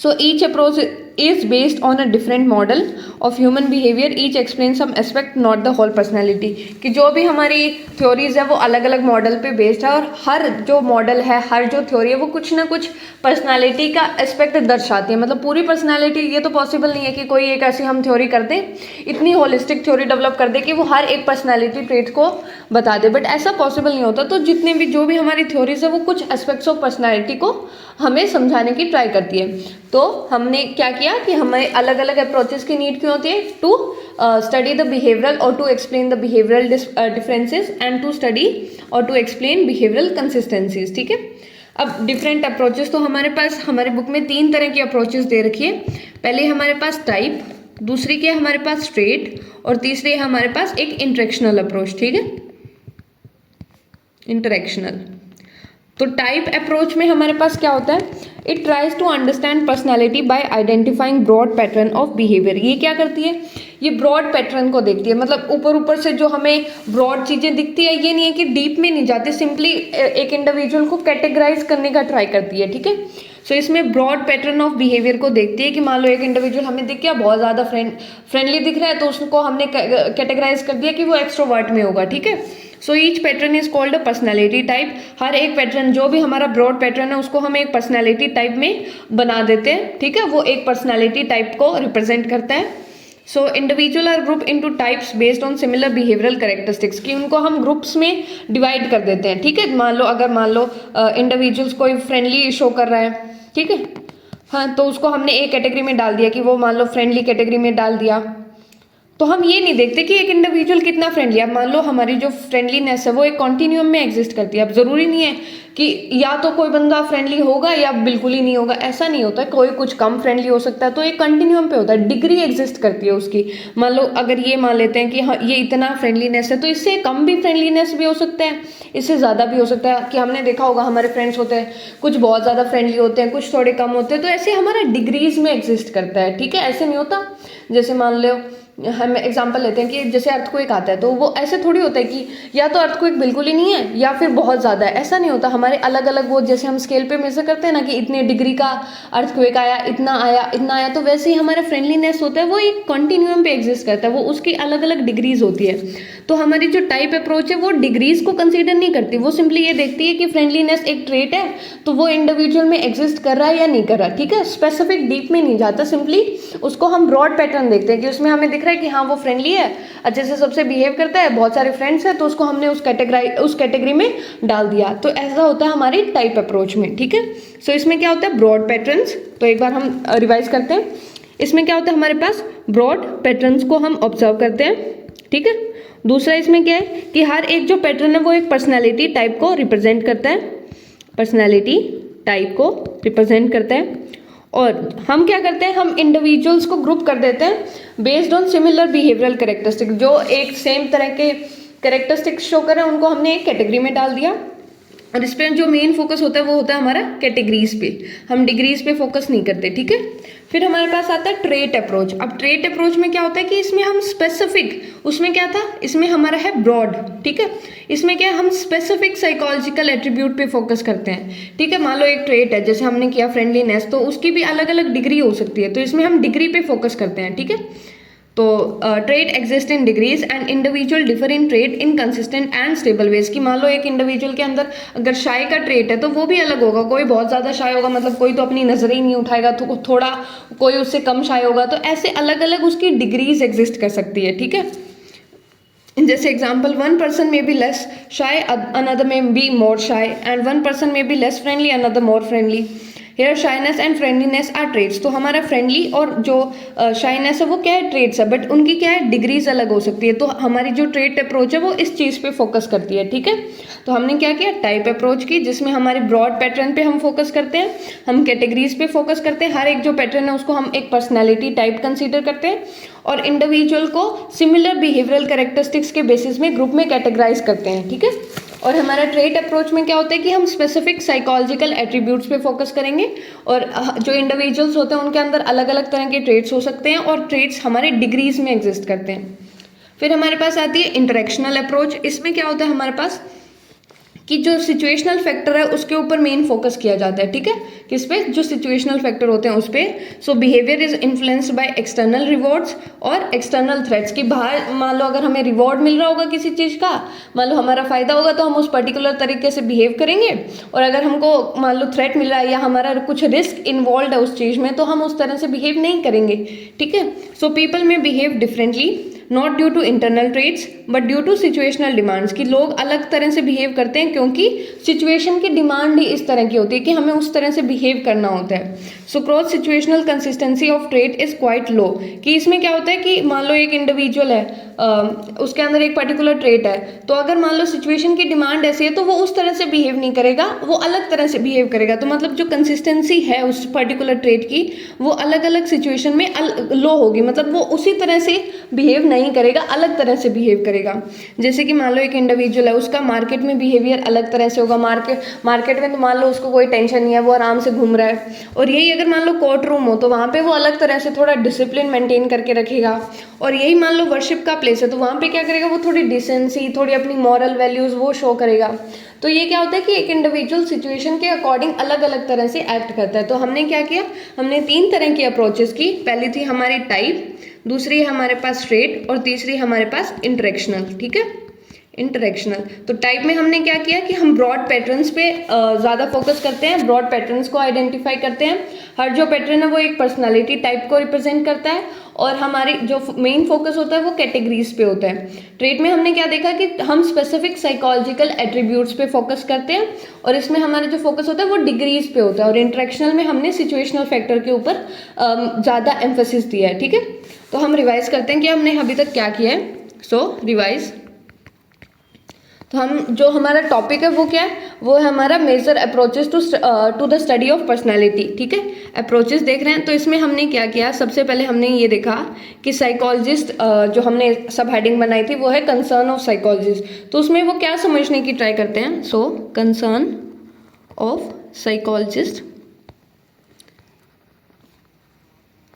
So each approach is based on a different model of human behavior. Each explains some aspect, not the whole personality. कि जो भी हमारी थ्योरीज है वो अलग अलग मॉडल पे बेस्ड है, और हर जो मॉडल है, हर जो थ्योरी है वो कुछ ना कुछ पर्सनालिटी का एस्पेक्ट दर्शाती है। मतलब पूरी पर्सनालिटी ये तो पॉसिबल नहीं है कि कोई एक ऐसी हम थ्योरी कर दें, इतनी होलिस्टिक थ्योरी डेवलप कर दे कि वो हर एक पर्सनालिटी ट्रेट को बता दे, बट ऐसा पॉसिबल नहीं होता। तो जितने भी जो भी हमारी थ्योरीज है वो कुछ एस्पेक्ट्स ऑफ पर्सनालिटी को हमें समझाने की ट्राई करती है। तो हमने क्या किया कि हमें अलग अलग अप्रोचेस की नीड क्यों होती है, टू स्टडी द बिहेवियरल और to explain the behavioural differences and to study और टू एक्सप्लेन बिहेवियरल कंसिस्टेंसीज, ठीक है। अब डिफरेंट अप्रोचेस, तो हमारे पास हमारे बुक में 3 तरह की अप्रोचेस दे रखी है। पहले हमारे पास टाइप, दूसरी क्या है हमारे पास स्ट्रेट, और तीसरी है हमारे पास एक इंटरेक्शनल अप्रोच, ठीक है, इंटरेक्शनल। तो टाइप अप्रोच में हमारे पास क्या होता है, it tries to understand personality by identifying broad pattern of behaviour. ये क्या करती है, ये ब्रॉड पैटर्न को देखती है, मतलब ऊपर ऊपर से जो हमें ब्रॉड चीज़ें दिखती है, ये नहीं है कि डीप में नहीं जाती, सिंपली एक इंडिविजुअल को कैटेगराइज करने का ट्राई करती है, ठीक है। सो इसमें ब्रॉड पैटर्न ऑफ बिहेवियर को देखती है कि मान लो एक इंडिविजुअल हमें दिख गया बहुत ज़्यादा फ्रेंडली दिख रहा है, तो उसको हमने कैटेगराइज कर दिया कि वो एक्सट्रोवर्ट में होगा, ठीक है। So each pattern is called a personality type. हर एक पैटर्न जो भी हमारा ब्रॉड पैटर्न है उसको हम एक पर्सनैलिटी टाइप में बना देते हैं, ठीक है, वो एक पर्सनैलिटी टाइप को रिप्रेजेंट करता है। So individual are group into types based on similar behavioural characteristics, कि उनको हम ग्रुप्स में डिवाइड कर देते हैं, ठीक है। मान लो इंडिविजुअल्स कोई फ्रेंडली शो कर रहा है, ठीक है, हाँ, तो उसको हमने एक कैटेगरी में डाल दिया कि वो मान लो फ्रेंडली कैटेगरी में डाल दिया। तो हम ये नहीं देखते कि एक इंडिविजुअल कितना फ्रेंडली है। अब मान लो हमारी जो फ्रेंडलीनेस है वो एक कॉन्टिन्यूम में एग्जिस्ट करती है। अब ज़रूरी नहीं है कि या तो कोई बंदा फ्रेंडली होगा या बिल्कुल ही नहीं होगा, ऐसा नहीं होता है। कोई कुछ कम फ्रेंडली हो सकता है, तो एक कंटिन्यूम पे होता है, डिग्री एग्जिस्ट करती है उसकी। मान लो अगर ये मान लेते हैं कि हाँ ये इतना फ्रेंडलीनेस है, तो इससे कम भी फ्रेंडलीनेस भी हो सकता है, इससे ज़्यादा भी हो सकता है। कि हमने देखा होगा हमारे फ्रेंड्स होते हैं, कुछ बहुत ज़्यादा फ्रेंडली होते हैं, कुछ थोड़े कम होते हैं, तो ऐसे हमारा डिग्रीज में एग्जिस्ट करता है, ठीक है। ऐसे नहीं होता, जैसे मान लो हम एग्जांपल लेते हैं कि जैसे अर्थक्वेक आता है, तो वो ऐसे थोड़ी होता है कि या तो अर्थक्वेक बिल्कुल ही नहीं है या फिर बहुत ज़्यादा है, ऐसा नहीं होता। हमारे अलग अलग वो जैसे हम स्केल पे मेजर करते हैं ना कि इतने डिग्री का अर्थक्वेक आया, इतना आया, इतना आया, तो वैसे ही हमारा फ्रेंडलीनेस होता है वो एक कॉन्टिन्यूम पे एग्जिस्ट करता है, वो उसकी अलग अलग डिग्रीज होती है। तो हमारी जो टाइप अप्रोच है वो डिग्रीज को कंसिडर नहीं करती, वो सिंपली ये देखती है कि फ्रेंडलीनेस एक ट्रेट है, तो वो इंडिविजुअल में एग्जिस्ट कर रहा है या नहीं कर रहा, ठीक है। स्पेसिफिक डीप में नहीं जाता, सिंपली उसको हम ब्रॉड पैटर्न देखते हैं कि उसमें हमें दिख रहा है कि हाँ वो फ्रेंडली है, अच्छे से सबसे बिहेव करता है, बहुत सारे फ्रेंड्स हैं, तो उसको हमने उस कैटेगरी में डाल दिया। तो ऐसा होता है हमारी टाइप अप्रोच में, ठीक है। सो इसमें क्या होता है, ब्रॉड पैटर्न्स। तो एक बार हम रिवाइज करते हैं। इसमें क्या होता है, हमारे पास ब्रॉड पैटर्न्स को हम ऑब्जर्व करते हैं, ठीक है। दूसरा इसमें क्या है कि हर एक जो पैटर्न है वो एक पर्सनैलिटी टाइप को रिप्रेजेंट करता है, पर्सनैलिटी टाइप को रिप्रेजेंट करता है। और हम क्या करते हैं, हम इंडिविजुअल्स को ग्रुप कर देते हैं based on similar behavioural characteristic. जो एक सेम तरह के कैरेक्टरिस्टिक्स शो कर रहे हैं उनको हमने एक कैटेगरी में डाल दिया, और इस पर जो मेन फोकस होता है वो होता है हमारा कैटेगरीज पे, हम डिग्रीज पे फोकस नहीं करते, ठीक है। फिर हमारे पास आता है ट्रेट अप्रोच। अब ट्रेट अप्रोच में क्या होता है कि इसमें हम स्पेसिफिक, उसमें क्या था, इसमें हमारा है ब्रॉड, ठीक है। इसमें क्या है, हम स्पेसिफिक साइकोलॉजिकल एट्रीब्यूट पे फोकस करते हैं, ठीक है। मान लो एक ट्रेट है, जैसे हमने किया फ्रेंडलीनेस, तो उसकी भी अलग अलग डिग्री हो सकती है, तो इसमें हम डिग्री पे फोकस करते हैं, ठीक है। तो trait exist in degrees and individual differ in trait in consistent and stable ways. कि मान लो एक इंडिविजुअल के अंदर अगर शाय का ट्रेट है तो वो भी अलग होगा, कोई बहुत ज़्यादा शाय होगा, मतलब कोई तो अपनी नज़र ही नहीं उठाएगा, तो थोड़ा कोई उससे कम शाय होगा, तो ऐसे अलग अलग उसकी डिग्रीज एग्जिस्ट कर सकती है, ठीक है। जैसे example, one person may be less shy, another may be more shy, and one person may be less friendly, another more friendly. Here shyness and friendliness are traits. तो हमारा फ्रेंडली और जो शाइनेस है वो क्या है, ट्रेड्स है, but उनकी क्या है, डिग्रीज अलग हो सकती है। तो हमारी जो ट्रेड अप्रोच है वो इस चीज़ पे फोकस करती है, ठीक है। तो हमने क्या किया, टाइप अप्रोच की, जिसमें हमारे ब्रॉड पैटर्न पे हम फोकस करते हैं, हम कैटेगरीज पे फोकस करते हैं, हर एक जो पैटर्न है उसको हम एक पर्सनैलिटी टाइप कंसीडर करते हैं, और इंडिविजुअल को सिमिलर बिहेवियरल कैरेक्टरिस्टिक्स के बेसिस में ग्रुप में कैटेगराइज करते हैं, ठीक है। और हमारा ट्रेट अप्रोच में क्या होता है कि हम स्पेसिफिक साइकोलॉजिकल एट्रीब्यूट्स पे फोकस करेंगे, और जो इंडिविजुअल्स होते हैं उनके अंदर अलग अलग तरह के ट्रेट्स हो सकते हैं, और ट्रेट्स हमारे डिग्रीज में एग्जिस्ट करते हैं। फिर हमारे पास आती है इंटरेक्शनल अप्रोच। इसमें क्या होता है हमारे पास कि जो सिचुएशनल फैक्टर है उसके ऊपर मेन फोकस किया जाता है, ठीक है। किस पे, जो सिचुएशनल फैक्टर होते हैं उस पे। So behaviour is influenced by external rewards और एक्सटर्नल थ्रेट्स। कि बाहर मान लो अगर हमें रिवॉर्ड मिल रहा होगा किसी चीज़ का, मान लो हमारा फायदा होगा तो हम उस पर्टिकुलर तरीके से बिहेव करेंगे, और अगर हमको मान लो थ्रेट मिल रहा है या हमारा कुछ रिस्क इन्वॉल्व है उस चीज़ में, तो हम उस तरह से बिहेव नहीं करेंगे, ठीक है। So people may behave differently not due to internal traits but due to situational demands. कि लोग अलग तरह से बिहेव करते हैं क्योंकि सिचुएशन की डिमांड ही इस तरह की होती है कि हमें उस तरह से बिहेव करना होता है। So cross situational consistency of trait is quite low. कि इसमें क्या होता है कि मान लो एक इंडिविजुअल है, उसके अंदर एक पर्टिकुलर ट्रेट है, तो अगर मान लो सिचुएशन की डिमांड ऐसी है तो वो उस तरह से बिहेव नहीं करेगा, वो अलग तरह से बिहेव करेगा। तो मतलब जो कंसिस्टेंसी है उस पर्टिकुलर ट्रेट की वो अलग अलग सिचुएशन में लो होगी, मतलब वो उसी तरह से बिहेव नहीं करेगा, अलग तरह से बिहेव करेगा। जैसे कि मान लो एक इंडिविजुअल है, उसका मार्केट में बिहेवियर अलग तरह से होगा। मार्केट में तो मान लो उसको कोई टेंशन नहीं है, वो आराम से घूम रहा है, और यही अगर मान लो कोर्ट रूम हो तो वहाँ पे वो अलग तरह से थोड़ा डिसिप्लिन मेंटेन करके रखेगा। और यही मान लो वर्शिप का प्लेस है तो वहाँ पे क्या करेगा, वो थोड़ी डिसेंसी, थोड़ी अपनी मॉरल वैल्यूज़ वो शो करेगा। तो ये क्या होता है कि एक इंडिविजुअल सिचुएशन के अकॉर्डिंग अलग अलग तरह से एक्ट करता है। तो हमने क्या किया, हमने 3 तरह की अप्रोचेस की। पहली थी हमारी टाइप, दूसरी है हमारे पास ट्रेट, और तीसरी हमारे पास इंटरेक्शनल, ठीक है, इंटरेक्शनल। तो टाइप में हमने क्या किया कि हम ब्रॉड पैटर्न्स पे ज़्यादा फोकस करते हैं, ब्रॉड पैटर्न्स को आइडेंटिफाई करते हैं। हर जो पैटर्न है वो एक पर्सनालिटी टाइप को रिप्रेजेंट करता है, और हमारी जो मेन फोकस होता है वो कैटेगरीज पे होता है। ट्रेट में हमने क्या देखा कि हम स्पेसिफिक साइकोलॉजिकल एट्रीब्यूट्स पे फोकस करते हैं, और इसमें हमारा जो फोकस होता है वो डिग्रीज पे होता है। और इंटरेक्शनल में हमने सिचुएशनल फैक्टर के ऊपर ज़्यादा एम्फेसिस दिया है, ठीक है। तो हम रिवाइज करते हैं कि हमने अभी तक क्या किया है। सो रिवाइज, तो हम जो हमारा टॉपिक है वो क्या है, वो है हमारा major approaches to the study of personality, ठीक है। अप्रोचेस देख रहे हैं, तो इसमें हमने क्या किया, सबसे पहले हमने ये देखा कि साइकोलॉजिस्ट जो हमने सब हेडिंग बनाई थी वो है कंसर्न ऑफ साइकोलॉजिस्ट। तो उसमें वो क्या समझने की ट्राई करते हैं। सो कंसर्न ऑफ साइकोलॉजिस्ट,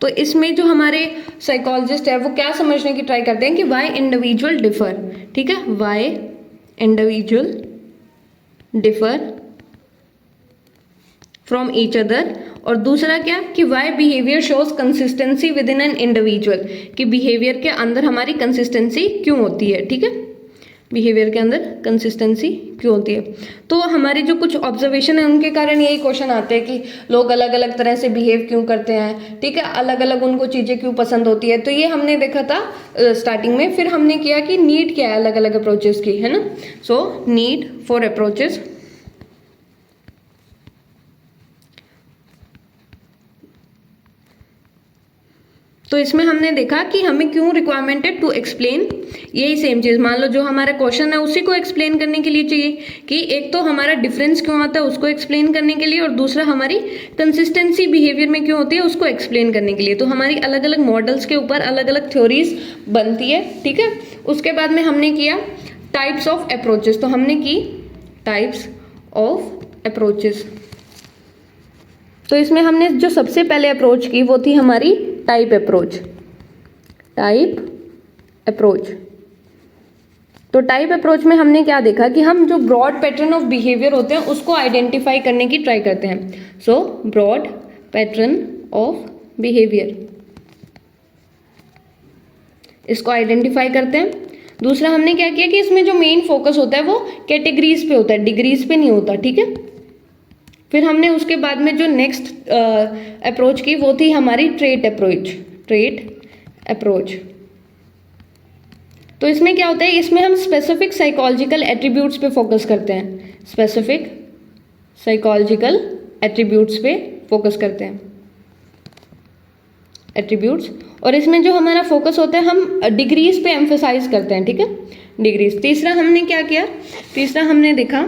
तो इसमें जो हमारे साइकोलॉजिस्ट है वो क्या समझने की ट्राई करते हैं कि वाई इंडिविजुअल डिफर, ठीक है, why individual differ from each other. और दूसरा क्या कि why behaviour shows consistency within an individual, कि बिहेवियर के अंदर हमारी कंसिस्टेंसी क्यों होती है, ठीक है, बिहेवियर के अंदर कंसिस्टेंसी क्यों होती है। तो हमारी जो कुछ ऑब्जर्वेशन है उनके कारण यही क्वेश्चन आते हैं कि लोग अलग अलग तरह से बिहेव क्यों करते हैं, ठीक है, अलग अलग उनको चीज़ें क्यों पसंद होती है। तो ये हमने देखा था स्टार्टिंग में। फिर हमने किया कि नीड क्या है अलग अलग अप्रोचेस की, है ना। सो नीड फॉर अप्रोचेस, तो इसमें हमने देखा कि हमें क्यों रिक्वायरमेंट है टू एक्सप्लेन, यही सेम चीज़ मान लो जो हमारा क्वेश्चन है उसी को एक्सप्लेन करने के लिए चाहिए कि एक तो हमारा डिफरेंस क्यों आता है उसको एक्सप्लेन करने के लिए, और दूसरा हमारी कंसिस्टेंसी बिहेवियर में क्यों होती है उसको एक्सप्लेन करने के लिए। तो हमारी अलग अलग मॉडल्स के ऊपर अलग अलग थ्योरीज बनती है, ठीक है। उसके बाद में हमने किया टाइप्स ऑफ अप्रोचेस, तो हमने की टाइप्स ऑफ अप्रोचेस। तो इसमें हमने जो सबसे पहले अप्रोच की वो थी हमारी टाइप अप्रोच, टाइप अप्रोच। तो टाइप अप्रोच में हमने क्या देखा कि हम जो ब्रॉड पैटर्न ऑफ बिहेवियर होते हैं उसको आइडेंटिफाई करने की ट्राई करते हैं। So broad pattern of behaviour, इसको आइडेंटिफाई करते हैं। दूसरा हमने क्या किया कि इसमें जो मेन फोकस होता है वो कैटेगरीज पे होता है, डिग्रीज पे नहीं होता, ठीक है। फिर हमने उसके बाद में जो नेक्स्ट अप्रोच की वो थी हमारी ट्रेट अप्रोच, ट्रेट अप्रोच। तो इसमें क्या होता है, इसमें हम स्पेसिफिक साइकोलॉजिकल एट्रीब्यूट्स पे फोकस करते हैं, स्पेसिफिक साइकोलॉजिकल एट्रीब्यूट्स पे फोकस करते हैं, एट्रीब्यूट्स। और इसमें जो हमारा फोकस होता है हम डिग्रीज पे एम्फेसाइज करते हैं, ठीक है, डिग्रीज। तीसरा हमने क्या किया, तीसरा हमने देखा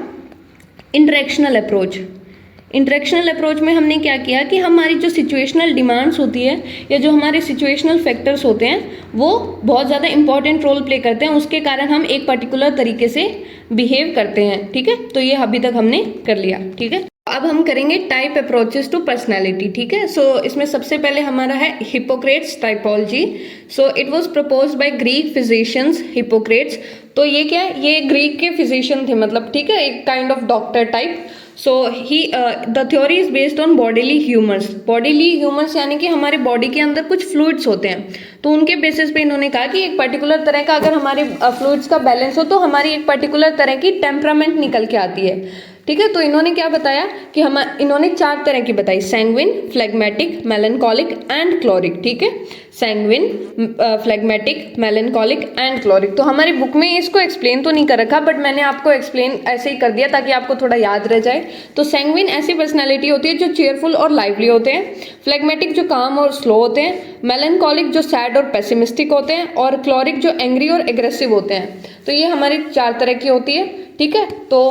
इंटरेक्शनल अप्रोच। इंटरेक्शनल अप्रोच में हमने क्या किया कि हमारी जो सिचुएशनल डिमांड्स होती है या जो हमारे सिचुएशनल फैक्टर्स होते हैं वो बहुत ज़्यादा इंपॉर्टेंट रोल प्ले करते हैं, उसके कारण हम एक पर्टिकुलर तरीके से बिहेव करते हैं, ठीक है। तो ये अभी तक हमने कर लिया, ठीक है। अब हम करेंगे टाइप अप्रोचेस टू पर्सनैलिटी, ठीक है। सो इसमें सबसे पहले हमारा है Hippocrates typology. So it was proposed by Greek physicians Hippocrates. तो ये क्या है, ये ग्रीक के फिजिशियन थे, मतलब ठीक है, एक kind of doctor type. So he the theory is based on bodily humours. Bodily humours यानी कि हमारे बॉडी के अंदर कुछ फ्लूइड्स होते हैं, तो उनके बेसिस पे इन्होंने कहा कि एक पर्टिकुलर तरह का अगर हमारे फ्लूइड्स का बैलेंस हो तो हमारी एक पर्टिकुलर तरह की टेम्परामेंट निकल के आती है, ठीक है। तो इन्होंने क्या बताया कि इन्होंने 4 तरह की बताई, sanguine, phlegmatic, melancholic and choleric, ठीक है। Sanguine, phlegmatic, melancholic and choleric. तो हमारी बुक में इसको एक्सप्लेन तो नहीं कर रखा, बट मैंने आपको एक्सप्लेन ऐसे ही कर दिया ताकि आपको थोड़ा याद रह जाए। तो सैंग्विन ऐसी पर्सनैलिटी होती है जो चेयरफुल और लाइवली होते हैं, फ्लेगमेटिक जो काम और स्लो होते हैं, मेलनकॉलिक जो सैड और पेसिमिस्टिक होते हैं, और क्लोरिक जो एंग्री और एग्रेसिव होते हैं। तो ये हमारी 4 तरह की होती है, ठीक है। तो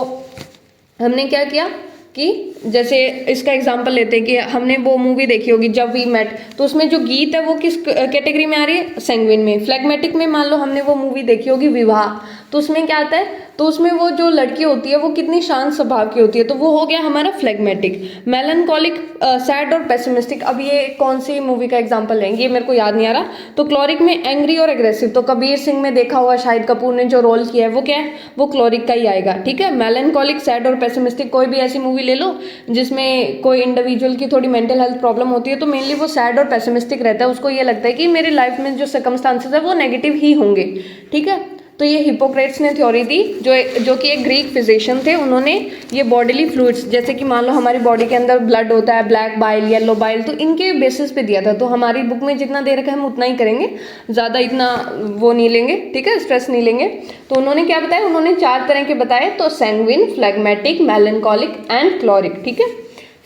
हमने क्या किया कि जैसे इसका एग्जांपल लेते हैं कि हमने वो मूवी देखी होगी जब वी मेट, तो उसमें जो गीत है वो किस कैटेगरी में आ रही है, सैंग्विन में। फ्लेगमेटिक में मान लो हमने वो मूवी देखी होगी विवाह, तो उसमें क्या आता है, तो उसमें वो जो लड़की होती है वो कितनी शांत स्वभाव की होती है, तो वो हो गया हमारा फ्लेगमेटिक। मेलनकॉलिक सैड और पेसिमिस्टिक, अब ये कौन सी मूवी का एग्जांपल लेंगे, ये मेरे को याद नहीं आ रहा। तो क्लोरिक में एंग्री और एग्रेसिव, तो कबीर सिंह में देखा हुआ शाहिद कपूर ने जो रोल किया है वो क्या है, वो क्लोरिक का ही आएगा, ठीक है। मेलनकॉलिक, सैड और पेसिमिस्टिक, कोई भी ऐसी मूवी ले लो जिसमें कोई इंडिविजुअल की थोड़ी मेंटल हेल्थ प्रॉब्लम होती है तो मेनली वो सैड और पेसिमिस्टिक रहता है, उसको ये लगता है कि मेरी लाइफ में जो सर्कमस्टांसेस है वो नेगेटिव ही होंगे, ठीक है। तो ये हिपोक्रेट्स ने थ्योरी दी, जो कि एक ग्रीक फिजिशियन थे। उन्होंने ये बॉडीली फ्लूइड्स, जैसे कि मान लो हमारी बॉडी के अंदर ब्लड होता है, ब्लैक बाइल, येलो बाइल, तो इनके बेसिस पे दिया था। तो हमारी बुक में जितना दे रखा है हम उतना ही करेंगे, ज़्यादा इतना वो नहीं लेंगे, ठीक है, स्ट्रेस नहीं लेंगे। तो उन्होंने क्या बताया, उन्होंने 4 तरह के बताए, तो sanguine, phlegmatic, melancholic and choleric, ठीक है।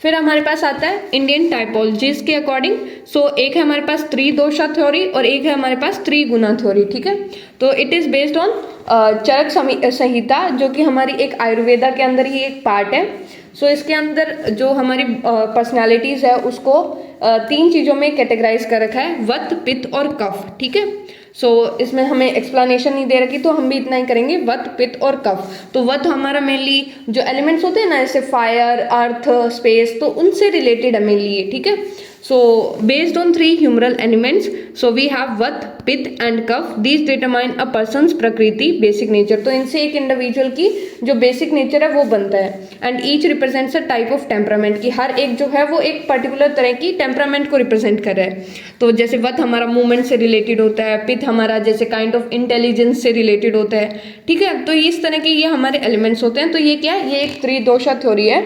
फिर हमारे पास आता है इंडियन टाइपोलॉजीज के अकॉर्डिंग। सो एक है हमारे पास त्रिदोषा थ्योरी और एक है हमारे पास त्रिगुणा थ्योरी, ठीक है। तो इट इज़ बेस्ड ऑन चरक संहिता, जो कि हमारी एक आयुर्वेदा के अंदर ही एक पार्ट है। सो इसके अंदर जो हमारी पर्सनालिटीज़ है उसको 3 चीज़ों में कैटेगराइज कर रखा है, वत, पित्त और कफ, ठीक है। सो इसमें हमें एक्सप्लेनेशन नहीं दे रखी, तो हम भी इतना ही करेंगे, वत, पित्त और कफ। तो वत हमारा मेनली जो एलिमेंट्स होते हैं ना, जैसे फायर, अर्थ, स्पेस, तो उनसे रिलेटेड है मेनली ये, ठीक है। So based on 3 humoral elements, so we have vata, pitta and kapha. These determine a person's prakriti, basic nature. तो इनसे एक इंडिविजुअल की जो बेसिक नेचर है वो बनता है। And each represents a type of temperament, की हर एक जो है वो एक पर्टिकुलर तरह की टेम्परामेंट को रिप्रेजेंट कर रहा है। तो जैसे वत हमारा मूवमेंट से रिलेटेड होता है, पित्त हमारा जैसे काइंड ऑफ इंटेलिजेंस से रिलेटेड होता है, ठीक है। तो इस तरह के ये हमारे एलिमेंट्स होते हैं। तो ये क्या है, ये एक त्रिदोषा थ्योरी है,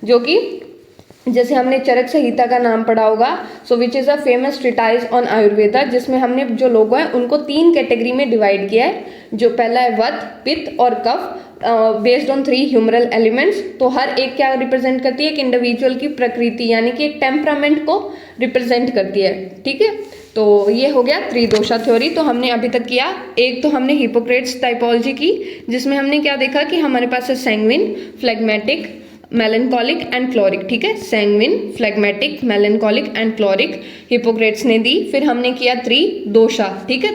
जो कि जैसे हमने चरक संहिता का नाम पढ़ा होगा, so which is a famous treatise on Ayurveda, जिसमें हमने जो लोग हैं उनको 3 कैटेगरी में डिवाइड किया है। जो पहला है वत, पित्त और कफ, बेस्ड ऑन 3 ह्यूमरल एलिमेंट्स। तो हर एक क्या रिप्रेजेंट करती है, एक इंडिविजुअल की प्रकृति यानी कि एक टेम्परामेंट को रिप्रेजेंट करती है, ठीक है। तो ये हो गया त्रिदोषा थ्योरी। तो हमने अभी तक किया, एक तो हमने हिपोक्रेट्स टाइपोलॉजी की, जिसमें हमने क्या देखा कि हमारे पास है sanguine, phlegmatic, melancholic and choleric, ठीक है। Sanguine, phlegmatic, melancholic and choleric Hippocrates ने दी। फिर हमने किया त्रिदोषा, ठीक है,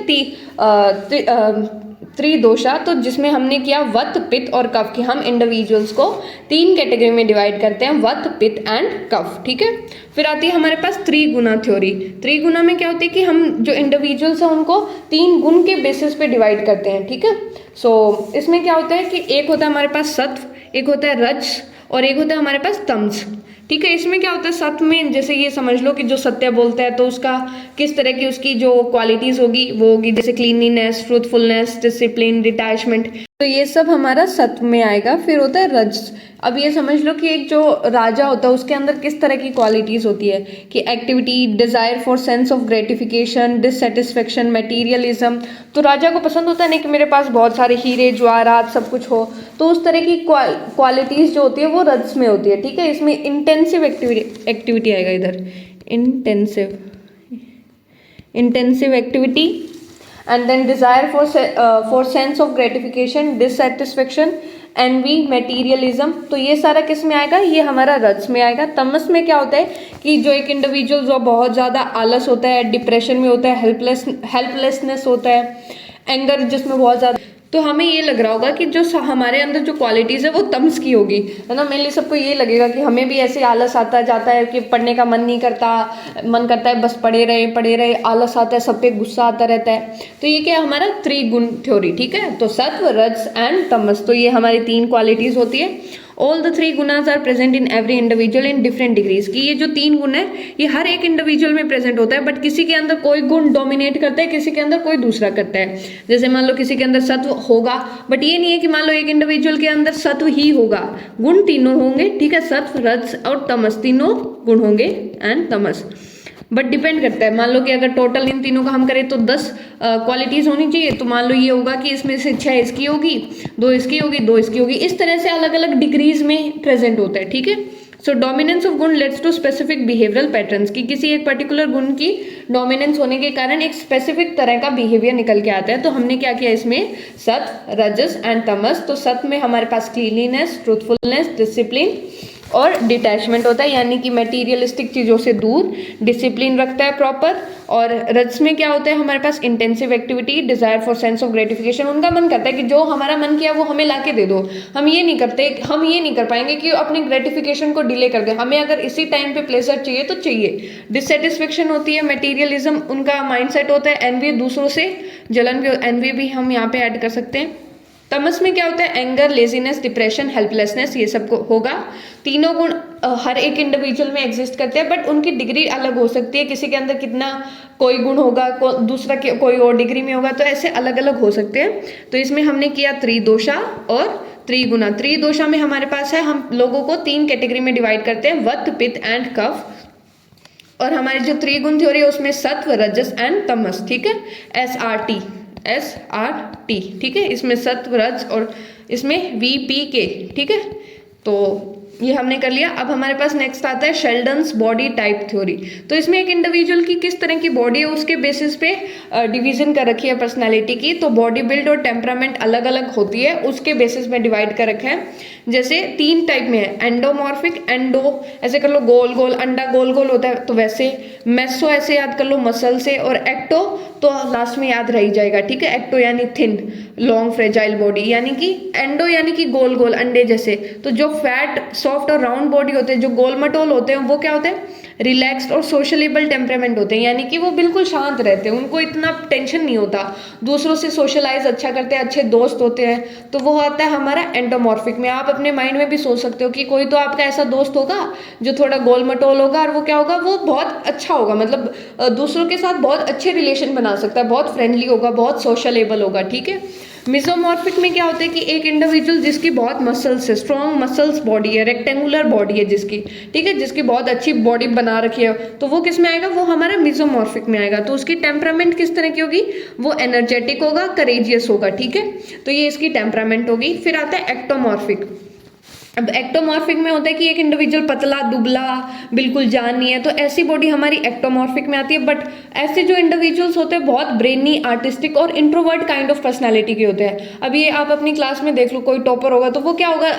त्रिदोषा, तो जिसमें हमने किया वत, पित्त और कफ, की हम इंडिविजुअल्स को 3 कैटेगरी में डिवाइड करते हैं, वत, पित्त एंड कफ, ठीक है। फिर आती है हमारे पास त्रिगुणा थ्योरी। त्रिगुणा में क्या होती है कि हम जो इंडिविजुअल्स हैं उनको 3 गुण के बेसिस पे डिवाइड करते हैं, ठीक है। सो इसमें क्या होता है कि एक होता है हमारे पास सत्व, एक होता है रज और एक होता है हमारे पास तमस, ठीक है। इसमें क्या होता है, सत्व में जैसे ये समझ लो कि जो सत्य बोलता है तो उसका किस तरह की उसकी जो क्वालिटीज़ होगी वो होगी, जैसे क्लीनलीनेस, ट्रूथफुलनेस, डिसिप्लिन, डिटैचमेंट। तो ये सब हमारा सत्व में आएगा। फिर होता है रजस। अब ये समझ लो कि एक जो राजा होता है उसके अंदर किस तरह की क्वालिटीज होती है कि activity, desire for sense of gratification, dissatisfaction, materialism. तो राजा को पसंद होता है नहीं कि मेरे पास बहुत सारे हीरे जवाहरात सब कुछ हो, तो उस तरह की क्वालिटीज जो होती है वो रजस में होती है। ठीक है, इसमें इंटेंसिव एक्टिविटी आएगा इधर, intensive activity, and then desire for sense of gratification, dissatisfaction, envy, materialism। तो ये सारा किस में आएगा, ये हमारा रजस में आएगा। तमस में क्या होता है कि जो एक इंडिविजुअल जो बहुत ज़्यादा आलस होता है, डिप्रेशन में होता है, हेल्पलेसनेस होता है, एंगर जिसमें बहुत ज़्यादा। तो हमें ये लग रहा होगा कि जो हमारे अंदर जो क्वालिटीज़ है वो तमस की होगी, है ना। मेनली सबको ये लगेगा कि हमें भी ऐसे आलस आता जाता है कि पढ़ने का मन नहीं करता, मन करता है बस पढ़े रहे, आलस आता है, सब पे गुस्सा आता रहता है। तो ये क्या हमारा त्रिगुण थ्योरी। ठीक है, तो सत्व, रजस एंड तमस, तो ये हमारी 3 क्वालिटीज़ होती है। ऑल द 3 गुणाज are present in every individual in different degrees. कि ये जो 3 गुण है ये हर एक इंडिविजुअल में प्रेजेंट होता है, बट किसी के अंदर कोई गुण डोमिनेट करता है, किसी के अंदर कोई दूसरा करता है। जैसे मान लो किसी के अंदर सत्व होगा, बट ये नहीं है कि मान लो एक इंडिविजुअल के अंदर सत्व ही होगा, गुण तीनों होंगे। ठीक है, सत्व, रजस और तमस तीनों गुण होंगे एंड तमस, बट डिपेंड करता है। मान लो कि अगर टोटल इन तीनों का हम करें तो 10 क्वालिटीज होनी चाहिए, तो मान लो ये होगा कि इसमें से 6 इसकी होगी, 2 इसकी होगी, 2 इसकी होगी, इस तरह से अलग अलग डिग्रीज में प्रेजेंट होता है। ठीक है, so dominance of guna leads to specific behavioural patterns. की किसी एक पर्टिकुलर गुण की डोमिनेंस होने के कारण एक स्पेसिफिक तरह का बिहेवियर निकल के आता है। तो हमने क्या किया इसमें, सत्व, रजस एंड तमस। तो सत्व में हमारे पास क्लीनलीनेस, ट्रूथफुलनेस, डिसिप्लिन और डिटैचमेंट होता है, यानी कि मटेरियलिस्टिक चीज़ों से दूर, डिसिप्लिन रखता है प्रॉपर। और रजस में क्या होता है हमारे पास, intensive activity, desire for sense of gratification. उनका मन करता है कि जो हमारा मन किया वो हमें लाके दे दो। हम ये नहीं कर पाएंगे कि अपनी ग्रेटिफिकेशन को डिले कर दे, हमें अगर इसी टाइम पे प्लेजर चाहिए तो चाहिए। डिससेटिस्फेक्शन होती है, मटेरियलिज्म उनका माइंडसेट होता है, एनवी दूसरों से जलन भी, एनवी भी हम यहाँ पे ऐड कर सकते हैं। तमस में क्या होता है, एंगर, लेजीनेस, डिप्रेशन, हेल्पलेसनेस, ये सब होगा। तीनों गुण हर एक इंडिविजुअल में एग्जिस्ट करते हैं, बट उनकी डिग्री अलग हो सकती है। किसी के अंदर कितना कोई गुण होगा, दूसरा के कोई और डिग्री में होगा, तो ऐसे अलग अलग हो सकते हैं। तो इसमें हमने किया त्रिदोषा और त्रिगुणा। त्रिदोषा में हमारे पास है, हम लोगों को 3 कैटेगरी में डिवाइड करते हैं, वत्त, पित्त एंड कफ। और हमारी जो त्रिगुण थ्योरी है उसमें सत्व, रजस एंड तमस। ठीक है, SRT। ठीक है, इसमें सत्व, रज और इसमें VPK। ठीक है, तो ये हमने कर लिया। अब हमारे पास नेक्स्ट आता है शेल्डन्स बॉडी टाइप थ्योरी। तो इसमें एक इंडिविजुअल की किस तरह की बॉडी है उसके बेसिस पे डिवीजन कर रखी है पर्सनालिटी की। तो बॉडी बिल्ड और टेम्परामेंट अलग अलग होती है, उसके बेसिस में डिवाइड कर रखा है। जैसे 3 टाइप में है, एंडोमॉर्फिक, एंडो ऐसे कर लो गोल गोल, अंडा गोल गोल होता है तो वैसे, मेसो ऐसे याद कर लो मसल से, और एक्टो तो लास्ट में याद रह जाएगा। ठीक है, एक्टो यानी थिन, लॉन्ग, फ्रेजाइल बॉडी, यानी कि एंडो यानी कि गोल गोल अंडे जैसे। तो जो फैट, सॉफ्ट और राउंड बॉडी होते हैं, जो गोल मटोल होते हैं, वो क्या होते हैं, रिलैक्स्ड और सोशलेबल टेम्परामेंट होते हैं, यानी कि वो बिल्कुल शांत रहते हैं, उनको इतना टेंशन नहीं होता, दूसरों से सोशलाइज अच्छा करते हैं, अच्छे दोस्त होते हैं। तो वो आता है हमारा एंडोमॉर्फिक में। आप अपने माइंड में भी सोच सकते हो कि कोई तो आपका ऐसा दोस्त होगा जो थोड़ा गोल मटोल होगा, और वो क्या होगा, वो बहुत अच्छा होगा, मतलब दूसरों के साथ बहुत अच्छे रिलेशन बना सकता है, बहुत फ्रेंडली होगा, बहुत सोशलेबल होगा। ठीक है, मिजोमॉर्फिक में क्या होता है कि एक इंडिविजुअल जिसकी बहुत मसल्स है, स्ट्रॉन्ग मसल्स बॉडी है, रेक्टेंगुलर बॉडी है जिसकी, ठीक है, जिसकी बहुत अच्छी बॉडी बना रखी है, तो वो किस में आएगा, वो हमारा मिजोमॉर्फिक में आएगा। तो उसकी टेम्परामेंट किस तरह की होगी, वो एनर्जेटिक होगा, करेजियस होगा। ठीक है, तो ये इसकी टेम्परामेंट होगी। फिर आता है एक्टोमॉर्फिक। अब एक्टोमॉर्फिक में होता है कि एक इंडिविजुअल पतला दुबला, बिल्कुल जान नहीं है, तो ऐसी बॉडी हमारी एक्टोमॉर्फिक में आती है। बट ऐसे जो इंडिविजुअल्स होते हैं बहुत ब्रेनी, आर्टिस्टिक और इंट्रोवर्ट काइंड ऑफ पर्सनालिटी के होते हैं। अब ये आप अपनी क्लास में देख लो, कोई टॉपर होगा तो वो क्या होगा,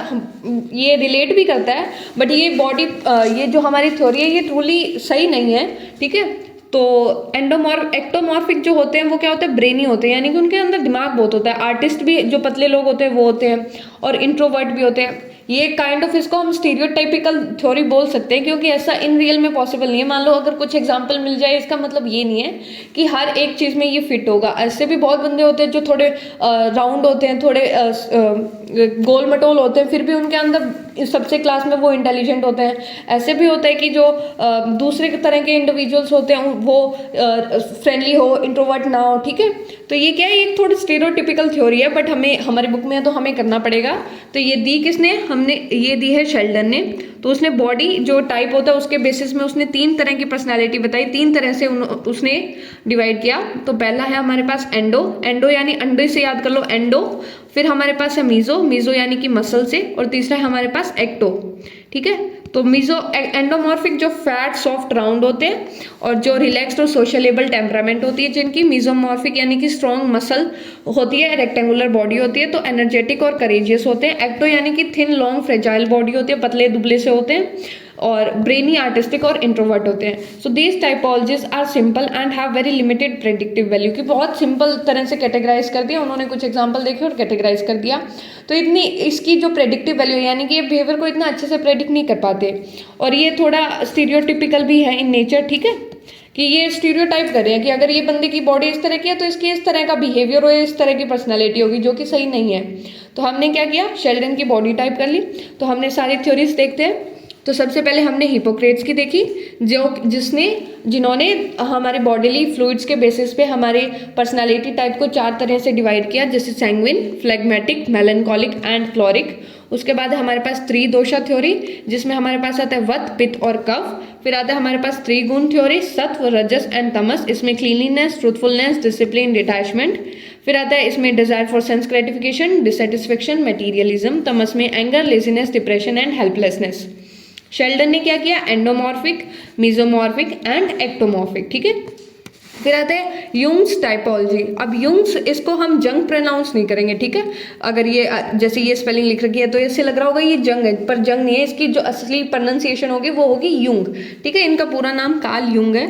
ये रिलेट भी करता है, बट ये बॉडी, ये जो हमारी थ्योरी है ये ट्रूली सही नहीं है। ठीक है, तो एक्टोमॉर्फिक जो होते हैं वो क्या होते हैं, ब्रेनी होते हैं, यानी कि उनके अंदर दिमाग बहुत होता है। आर्टिस्ट भी जो पतले लोग होते हैं वो होते हैं, और इंट्रोवर्ट भी होते हैं। ये काइंड ऑफ, इसको हम स्टीरियोटाइपिकल थ्योरी बोल सकते हैं, क्योंकि ऐसा इन रियल में पॉसिबल नहीं है। मान लो अगर कुछ एग्जांपल मिल जाए, इसका मतलब ये नहीं है कि हर एक चीज़ में ये फिट होगा। ऐसे भी बहुत बंदे होते हैं जो थोड़े राउंड होते हैं, थोड़े गोल मटोल होते हैं, फिर भी उनके अंदर सबसे क्लास में वो इंटेलिजेंट होते हैं। ऐसे भी होता है कि जो दूसरे तरह के इंडिविजुअल्स होते हैं वो फ्रेंडली हो, इंट्रोवर्ट ना हो, ठीक है। तो ये क्या है, एक थोड़ी स्टेरियोटिपिकल थ्योरी है, बट हमें हमारी बुक में है तो हमें करना पड़ेगा। तो ये दी किसने, हमने ये दी है शेल्डन ने। तो उसने बॉडी जो टाइप होता है उसके बेसिस में उसने 3 तरह की पर्सनैलिटी बताई, 3 तरह से उसने डिवाइड किया। तो पहला है हमारे पास एंडो, एंडो यानी अंडे से याद कर लो, एंडो। फिर हमारे पास है मीजो, मीजो यानी कि मसल से। और तीसरा है हमारे पास एक्टो, ठीक है। तो मीजो एंडोमॉर्फिक जो फैट सॉफ्ट राउंड होते हैं, और जो रिलैक्स्ड और सोशलेबल टेम्परामेंट होती है जिनकी। मीजोमॉर्फिक यानी कि स्ट्रॉन्ग मसल होती है, रेक्टेंगुलर बॉडी होती है, तो एनर्जेटिक और करेजियस होते हैं। एक्टो यानी कि थिन लॉन्ग फ्रेजाइल बॉडी होती है, पतले दुबले से होते हैं, और ब्रेनी आर्टिस्टिक और इंट्रोवर्ट होते हैं। So these typologies are simple and have very limited predictive value, कि बहुत सिंपल तरह से कैटेगराइज कर दिया उन्होंने, कुछ एग्जांपल देखे और कैटेगराइज कर दिया। तो इतनी इसकी जो प्रेडिक्टिव वैल्यू यानी कि ये बिहेवियर को इतना अच्छे से प्रेडिक्ट नहीं कर पाते, और ये थोड़ा स्टीरियोटिपिकल भी है इन नेचर, ठीक है। कि ये स्टीरियोटाइप कर रहे हैं कि अगर ये बंदे की बॉडी इस तरह की है तो इसकी इस तरह का बिहेवियर हो, इस तरह की पर्सनैलिटी होगी, जो कि सही नहीं है। तो हमने क्या किया, शेल्डन की बॉडी टाइप कर ली। तो हमने सारी थ्योरीज देखते हैं। तो सबसे पहले हमने हिपोक्रेट्स की देखी, जिन्होंने हमारे बॉडीली फ्लूइड्स के बेसिस पे हमारे पर्सनालिटी टाइप को 4 तरह से डिवाइड किया, जैसे sanguine, phlegmatic, melancholic and choleric. उसके बाद हमारे पास त्रिदोषा थ्योरी, जिसमें हमारे पास आता है वत, पित्त और कफ। फिर आता है हमारे पास त्रिगुण थ्योरी, सत्व, रजस एंड तमस, इसमें क्लीनलीनेस, ट्रूथफुलनेस, डिसिप्लिन, डिटैचमेंट। फिर आता है इसमें Dzire for sense gratification, dissatisfaction, materialism. तमस में anger, laziness, depression and helplessness. Sheldon ने क्या किया, एंडोमॉर्फिक, मीजोमॉर्फिक एंड एक्टोमॉर्फिक, ठीक है। फिर आते हैं यूंग्स टाइपोलॉजी। अब यूंग्स, इसको हम जंग प्रोनाउंस नहीं करेंगे, ठीक है। अगर ये जैसे ये स्पेलिंग लिख रखी है तो इससे लग रहा होगा ये जंग है, पर जंग नहीं है। इसकी जो असली प्रोनाउंसिएशन होगी वो होगी यूंग, ठीक है। इनका पूरा नाम कार्ल यूंग है।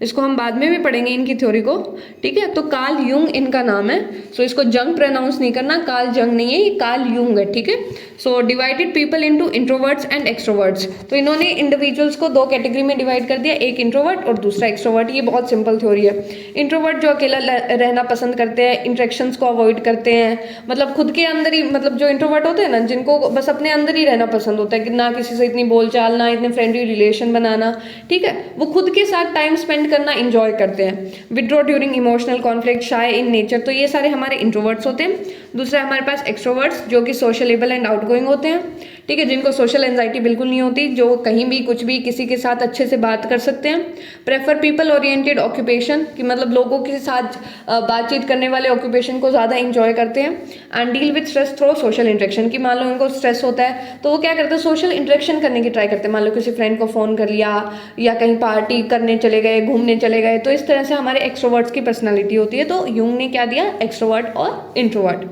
इसको हम बाद में भी पढ़ेंगे इनकी थ्योरी को, ठीक है। तो कार्ल यूंग इनका नाम है। सो इसको जंग प्रोनाउंस नहीं करना, कार्ल जंग नहीं है, ये कार्ल यूंग है, ठीक है। So divided people into introverts and extroverts. तो इन्होंने इंडिविजुअल्स को 2 कैटेगरी में डिवाइड कर दिया, एक इंट्रोवर्ट और दूसरा एक्सट्रोवर्ट। ये बहुत सिंपल थ्योरी है। इंट्रोवर्ट जो अकेला रहना पसंद करते हैं, इंटरेक्शंस को अवॉइड करते हैं, मतलब खुद के अंदर ही, मतलब जो इंट्रोवर्ट होते हैं ना, जिनको बस अपने अंदर ही रहना पसंद होता है, कि ना किसी से इतनी बोलचाल, ना इतने फ्रेंडली रिलेशन बनाना, ठीक है। वो खुद के साथ टाइम स्पेंड करना इंजॉय करते हैं। Withdraw during emotional conflict, shy in nature. तो ये सारे हमारे इंट्रोवर्ट्स होते हैं। दूसरा हमारे पास एक्सट्रोवर्ट्स, जो कि सोशलेबल एंड आउटगोइंग होते हैं, ठीक है, जिनको सोशल एंजाइटी बिल्कुल नहीं होती, जो कहीं भी कुछ भी किसी के साथ अच्छे से बात कर सकते हैं। प्रेफर पीपल ओरिएंटेड ऑक्यूपेशन, कि मतलब लोगों के साथ बातचीत करने वाले ऑक्यूपेशन को ज़्यादा इंजॉय करते हैं। And deal with stress through social interaction, कि मान लो उनको स्ट्रेस होता है तो वो क्या करते हैं, सोशल इंटरेक्शन करने की ट्राई करते हैं। मान लो किसी फ्रेंड को फ़ोन कर लिया, या कहीं पार्टी करने चले गए, घूमने चले गए, तो इस तरह से हमारे एक्सट्रोवर्ट्स की पर्सनैलिटी होती है। तो यूंग ने क्या दिया, एक्सट्रोवर्ट और इंट्रोवर्ट।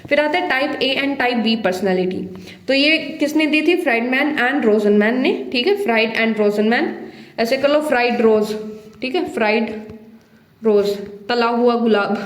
फिर आता है type A and type B personality. तो ये किसने दी थी, फ्राइडमैन एंड रोजनमैन ने, ठीक है। फ्राइड एंड रोजनमैन, ऐसे कर लो, फ्राइड रोज, ठीक है, फ्राइड रोज, तला हुआ गुलाब,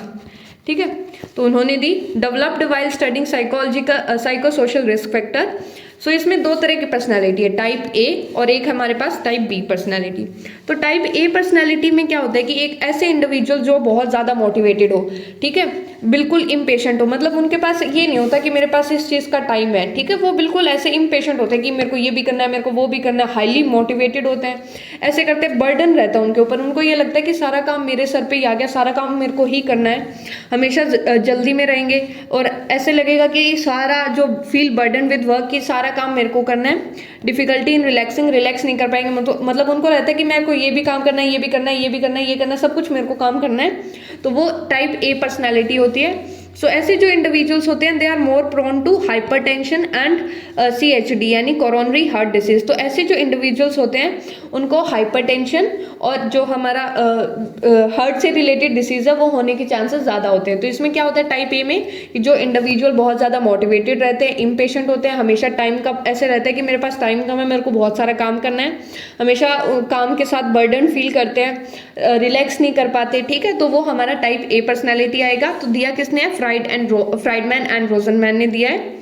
ठीक है। तो उन्होंने दी। डेवलप्ड वाइल स्टडिंग साइकोलॉजी का साइको सोशल रिस्क फैक्टर। सो इसमें 2 तरह की पर्सनैलिटी है, टाइप ए और एक हमारे पास टाइप बी पर्सनैलिटी। तो टाइप ए पर्सनैलिटी में क्या होता है कि एक ऐसे इंडिविजुअल जो बहुत ज़्यादा मोटिवेटेड हो, ठीक है, बिल्कुल इम्पेशेंट हो, मतलब उनके पास ये नहीं होता कि मेरे पास इस चीज़ का टाइम है, ठीक है। वो बिल्कुल ऐसे इम्पेशेंट होते हैं कि मेरे को ये भी करना है, मेरे को वो भी करना है, हाईली मोटिवेटेड होते हैं। ऐसे करते बर्डन रहता है उनके ऊपर, उनको ये लगता है कि सारा काम मेरे सर पे ही आ गया, सारा काम मेरे को ही करना है, हमेशा जल्दी में रहेंगे, और ऐसे लगेगा कि सारा जो फील बर्डन विद वर्क, की सारा काम मेरे को करना है। डिफिकल्टी इन रिलैक्सिंग, रिलैक्स नहीं कर पाएंगे, मतलब उनको रहता है कि मेरे को ये भी काम करना है, ये भी करना है, ये भी करना है, ये करना है, सब कुछ मेरे को काम करना है। तो वो टाइप ए पर्सनैलिटी होती है। सो ऐसे जो इंडिविजुअल्स होते हैं, they are more prone to hypertension and CHD यानी कोरोनरी हार्ट डिसीज। तो ऐसे जो इंडिविजुअल्स होते हैं उनको हाइपरटेंशन और जो हमारा हार्ट से रिलेटेड डिसीज है वो होने के चांसेस ज़्यादा होते हैं। तो इसमें क्या होता है टाइप ए में, कि जो इंडिविजुअल बहुत ज़्यादा मोटिवेटेड रहते हैं, इम्पेशेंट होते हैं, हमेशा टाइम का ऐसे रहता है कि मेरे पास टाइम कम है, मेरे को बहुत सारा काम करना है, हमेशा काम के साथ बर्डन फील करते हैं, रिलैक्स नहीं कर पाते, ठीक है। तो वो हमारा टाइप ए पर्सनैलिटी आएगा। तो दिया किसने है, फ्राइडमैन एंड रोजनमैन ने दिया है।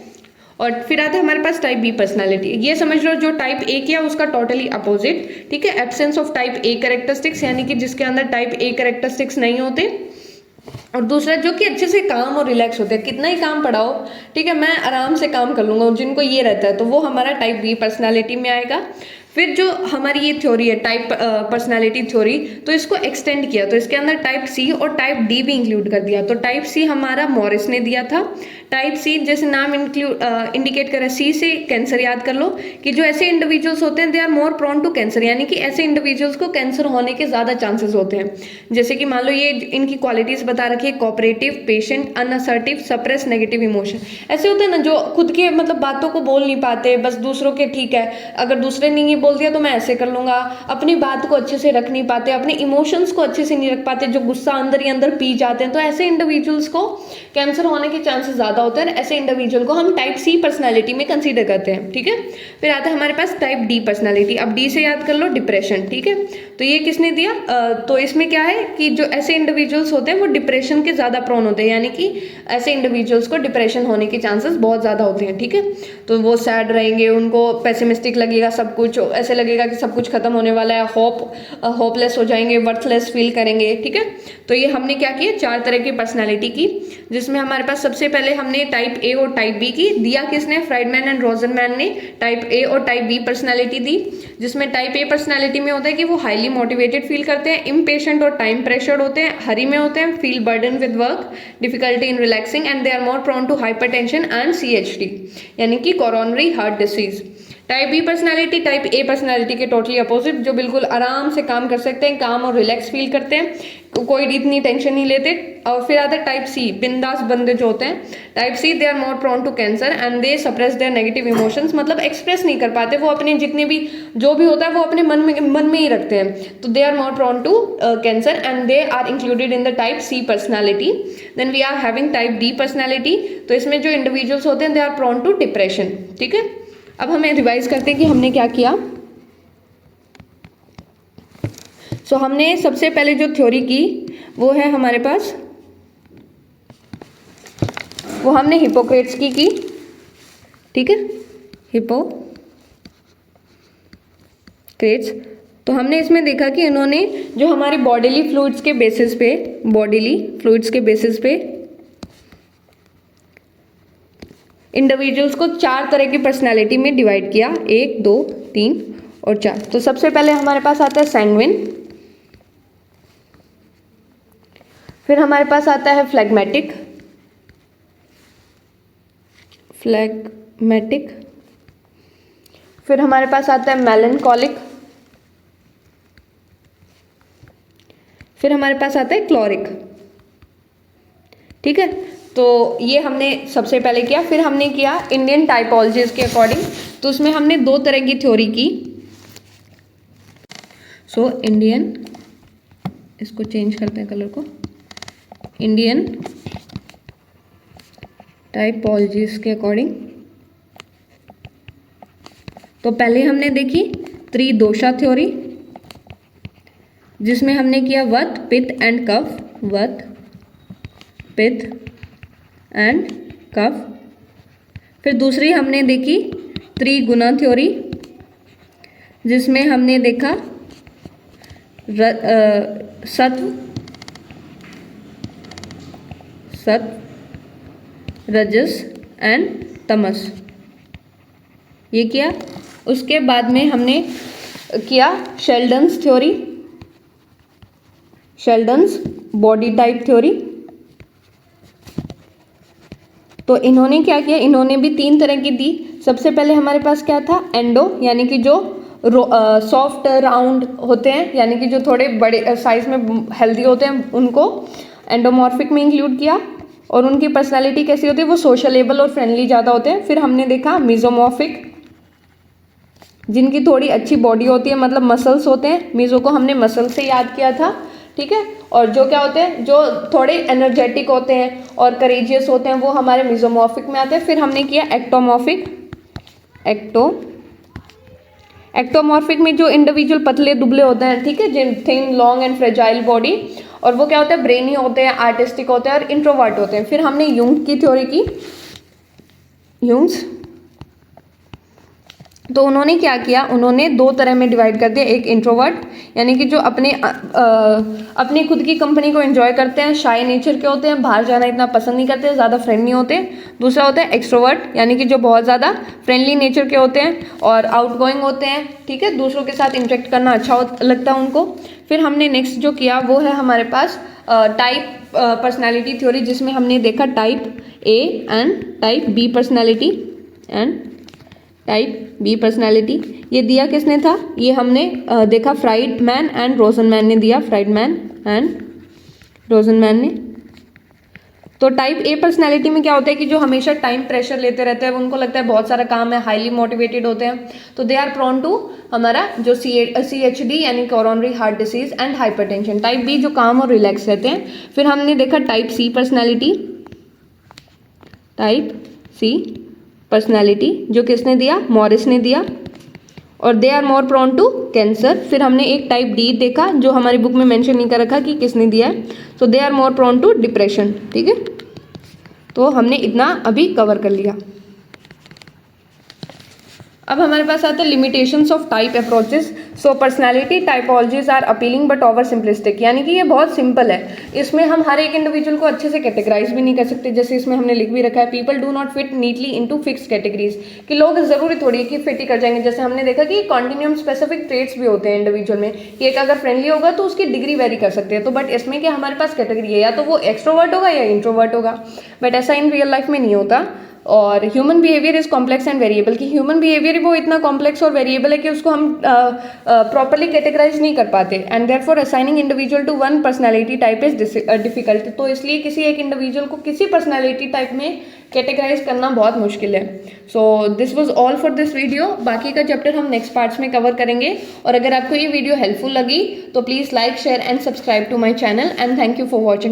और फिर आता है हमारे पास टाइप बी पर्सनैलिटी। ये समझ लो जो टाइप ए किया उसका टोटली अपोजिट, ठीक है। Absence of type A characteristics, यानी कि जिसके अंदर टाइप ए कैरेक्टरिस्टिक्स नहीं होते। और दूसरा जो कि अच्छे से काम और रिलैक्स होते हैं, कितना ही काम पड़ाओ, ठीक है, मैं आराम से काम कर लूँगा, जिनको ये रहता है तो वो हमारा टाइप बी पर्सनालिटी में आएगा। फिर जो हमारी ये थ्योरी है टाइप पर्सनालिटी थ्योरी, तो इसको एक्सटेंड किया, तो इसके अंदर टाइप सी और टाइप डी भी इंक्लूड कर दिया। तो टाइप सी हमारा मॉरिस ने दिया था। टाइप सी जैसे नाम इंडिकेट कर, सी से कैंसर याद कर लो, कि जो ऐसे इंडिविजुअल्स होते हैं they are more prone to cancer, यानी कि ऐसे इंडिविजुअल्स को कैंसर होने के ज़्यादा चांसेस होते हैं। जैसे कि मान लो ये इनकी क्वालिटीज़ बता रखी है, cooperative, patient, unassertive, suppress negative emotion. ऐसे होते हैं ना जो खुद के मतलब बातों को बोल नहीं पाते, बस दूसरों के ठीक है, अगर दूसरे ने ये बोल दिया तो मैं ऐसे कर लूँगा, अपनी बात को अच्छे से रख नहीं पाते, अपने इमोशंस को अच्छे से नहीं रख पाते, जो गुस्सा अंदर ही अंदर पी जाते हैं, तो ऐसे इंडिविजुअल्स को कैंसर होने के चांसेस ज़्यादा होते हैं। ऐसे इंडिविजुअल को हम टाइप सी पर्सनैलिटी में कंसीडर करते हैं, ठीक है। फिर आता है हमारे पास टाइप डी पर्सनैलिटी। अब डी से याद कर लो डिप्रेशन, ठीक है। तो ये किसने दिया, तो इसमें क्या है कि जो ऐसे इंडिविजुअल्स होते हैं वो डिप्रेशन के ज़्यादा प्रोन होते हैं, यानी कि ऐसे इंडिविजुअल्स को डिप्रेशन होने के चांसेस बहुत ज़्यादा होते हैं, ठीक है। तो वो सैड रहेंगे, उनको पेसिमिस्टिक लगेगा, सब कुछ ऐसे लगेगा कि सब कुछ खत्म होने वाला है, होपलेस हो जाएंगे, वर्थलेस फील करेंगे, ठीक है। तो ये हमने क्या किया, 4 तरह की पर्सनैलिटी की, जिसमें हमारे पास सबसे पहले हमने टाइप ए और टाइप बी की। दिया किसने, फ्राइडमैन एंड रोजनमैन ने टाइप ए और टाइप बी पर्सनैलिटी दी। जिसमें टाइप ए पर्सनैलिटी में होता है कि वो हाईली मोटिवेटेड फील करते हैं, इम्पेशेंट और टाइम प्रेशर्ड होते हैं, हरी में होते हैं, feel burden with work, difficulty in relaxing, and they are more prone to hypertension and CHD, यानी कि coronary heart disease. Type B personality type A personality के टोटली अपोजिट, जो बिल्कुल आराम से काम कर सकते हैं, काम और रिलैक्स फील करते हैं, कोई इतनी टेंशन नहीं लेते। और फिर आता है टाइप सी, बिंदास बंदे जो होते हैं। Type C they are more prone to cancer and they suppress their negative emotions, मतलब एक्सप्रेस नहीं कर पाते वो अपने जितने भी जो भी होता है वो अपने मन में ही रखते हैं। तो they are more prone to cancer and they are included in the type C personality. Then we are having type D personality. तो इसमें जो इंडिविजुअल्स होते हैं they are prone to depression, ठीक है। अब हमें रिवाइज करते हैं कि हमने क्या किया। सो हमने सबसे पहले जो थ्योरी की वो है हमारे पास, वो हमने हिपोक्रेट्स की, ठीक है, हिपोक्रेट्स। तो हमने इसमें देखा कि इन्होंने जो हमारे बॉडीली फ्लूइड्स के बेसिस पे इंडिविजुअल्स को 4 तरह की पर्सनैलिटी में डिवाइड किया, 1, 2, 3 और 4। तो सबसे पहले हमारे पास आता है सैंग्विन, फिर हमारे पास आता है फ्लेगमेटिक, फिर हमारे पास आता है मेलनकॉलिक, फिर हमारे पास आता है क्लोरिक, ठीक है। तो ये हमने सबसे पहले किया। फिर हमने किया इंडियन टाइपोलॉजीज के अकॉर्डिंग, तो उसमें हमने 2 तरह की थ्योरी की। सो इंडियन, इसको चेंज करते हैं कलर को, इंडियन टाइपोलॉजीज के अकॉर्डिंग। तो पहले हमने देखी त्रिदोषा थ्योरी, जिसमें हमने किया वत, पित्त एंड कफ, वत, पित्त एंड कफ। फिर दूसरी हमने देखी त्रिगुणा थ्योरी, जिसमें हमने देखा सत्व, रजस एंड तमस, ये किया। उसके बाद में हमने किया शेल्डन्स थ्योरी, शेल्डन्स बॉडी टाइप थ्योरी। तो इन्होंने क्या किया, इन्होंने भी 3 तरह की दी। सबसे पहले हमारे पास क्या था, एंडो, यानी कि जो सॉफ्ट राउंड होते हैं, यानी कि जो थोड़े बड़े साइज में हेल्दी होते हैं, उनको एंडोमॉर्फिक में इंक्लूड किया। और उनकी पर्सनालिटी कैसी होती है, वो सोशलेबल और फ्रेंडली ज़्यादा होते हैं। फिर हमने देखा मीजोमॉर्फिक, जिनकी थोड़ी अच्छी बॉडी होती है, मतलब मसल्स होते हैं। मीजो को हमने मसल से याद किया था, ठीक है। और जो क्या होते हैं, जो थोड़े एनर्जेटिक होते हैं और करेजियस होते हैं, वो हमारे मीजोमॉर्फिक में आते हैं। फिर हमने किया एक्टोमॉर्फिक, एक्टोमॉर्फिक में जो इंडिविजुअल पतले दुबले होते हैं, ठीक है, जिन thin long and fragile body, और वो क्या होते हैं, ब्रेनी होते हैं, आर्टिस्टिक होते हैं और इंट्रोवर्ट होते हैं। फिर हमने यूंग की थ्योरी की, यूंग्स तो उन्होंने क्या किया, उन्होंने दो तरह में डिवाइड कर दिया। एक इंट्रोवर्ट यानी कि जो अपनी खुद की कंपनी को एंजॉय करते हैं, शाय नेचर के होते हैं, बाहर जाना इतना पसंद नहीं करते, ज़्यादा फ्रेंड नहीं होते। दूसरा होता है एक्सट्रोवर्ट यानी कि जो बहुत ज़्यादा फ्रेंडली नेचर के होते हैं और आउटगोइंग होते हैं, ठीक है, दूसरों के साथ इंटरेक्ट करना अच्छा लगता है उनको। फिर हमने नेक्स्ट जो किया वो है हमारे पास टाइप पर्सनैलिटी थ्योरी, जिसमें हमने देखा type A and type B personality and type B personality. ये दिया किसने था, ये हमने देखा फ्राइडमैन एंड रोजनमैन ने दिया, फ्राइडमैन एंड रोजनमैन ने। तो टाइप ए पर्सनैलिटी में क्या होता है कि जो हमेशा टाइम प्रेशर लेते रहते हैं, उनको लगता है बहुत सारा काम है, हाईली मोटिवेटेड होते हैं, तो दे आर प्रोन टू हमारा जो CHD यानी coronary heart disease and hypertension. Type B जो काम और रिलैक्स रहते हैं। फिर हमने देखा type C personality, type C personality जो किसने दिया, मॉरिस ने दिया, और they are more prone to cancer. फिर हमने एक टाइप डी देखा जो हमारी बुक में मेंशन नहीं कर रखा कि किसने दिया है, तो they are more prone to depression, ठीक है। तो हमने इतना अभी कवर कर लिया। अब हमारे पास आता है limitations of type approaches. So personality typologies are appealing but over simplistic, यानी कि ये बहुत सिंपल है, इसमें हम हर एक इंडिविजुअल को अच्छे से कैटेगराइज भी नहीं कर सकते। जैसे इसमें हमने लिख भी रखा है, people do not fit neatly into fixed categories, कि लोग जरूरी थोड़ी है कि फिट ही कर जाएंगे। जैसे हमने देखा कि कॉन्टिन्यूम स्पेसिफिक ट्रेट्स भी होते हैं इंडिविजुअल में, कि एक अगर फ्रेंडली होगा तो उसकी डिग्री वेरी कर सकते हैं। तो बट इसमें क्या हमारे पास कैटेगरी है, या तो वो एक्सट्रोवर्ट होगा या इंट्रोवर्ट होगा, बट ऐसा इन रियल लाइफ में नहीं होता। और human behaviour is complex and variable, कि ह्यूमन बिहेवियर वो इतना कॉम्प्लेक्स और वेरिएबल है कि उसको हम प्रॉपरली कैटेगराइज नहीं कर पाते, and therefore assigning individual to one personality type is difficult. तो इसलिए किसी एक इंडिविजुअल को किसी पर्सनैलिटी टाइप में कैटेगराइज करना बहुत मुश्किल है। So this was all for this video. बाकी का चैप्टर हम नेक्स्ट पार्ट्स में कवर करेंगे। और अगर आपको ये वीडियो हेल्पफुल लगी तो please like, share and subscribe to my channel, and thank you for watching.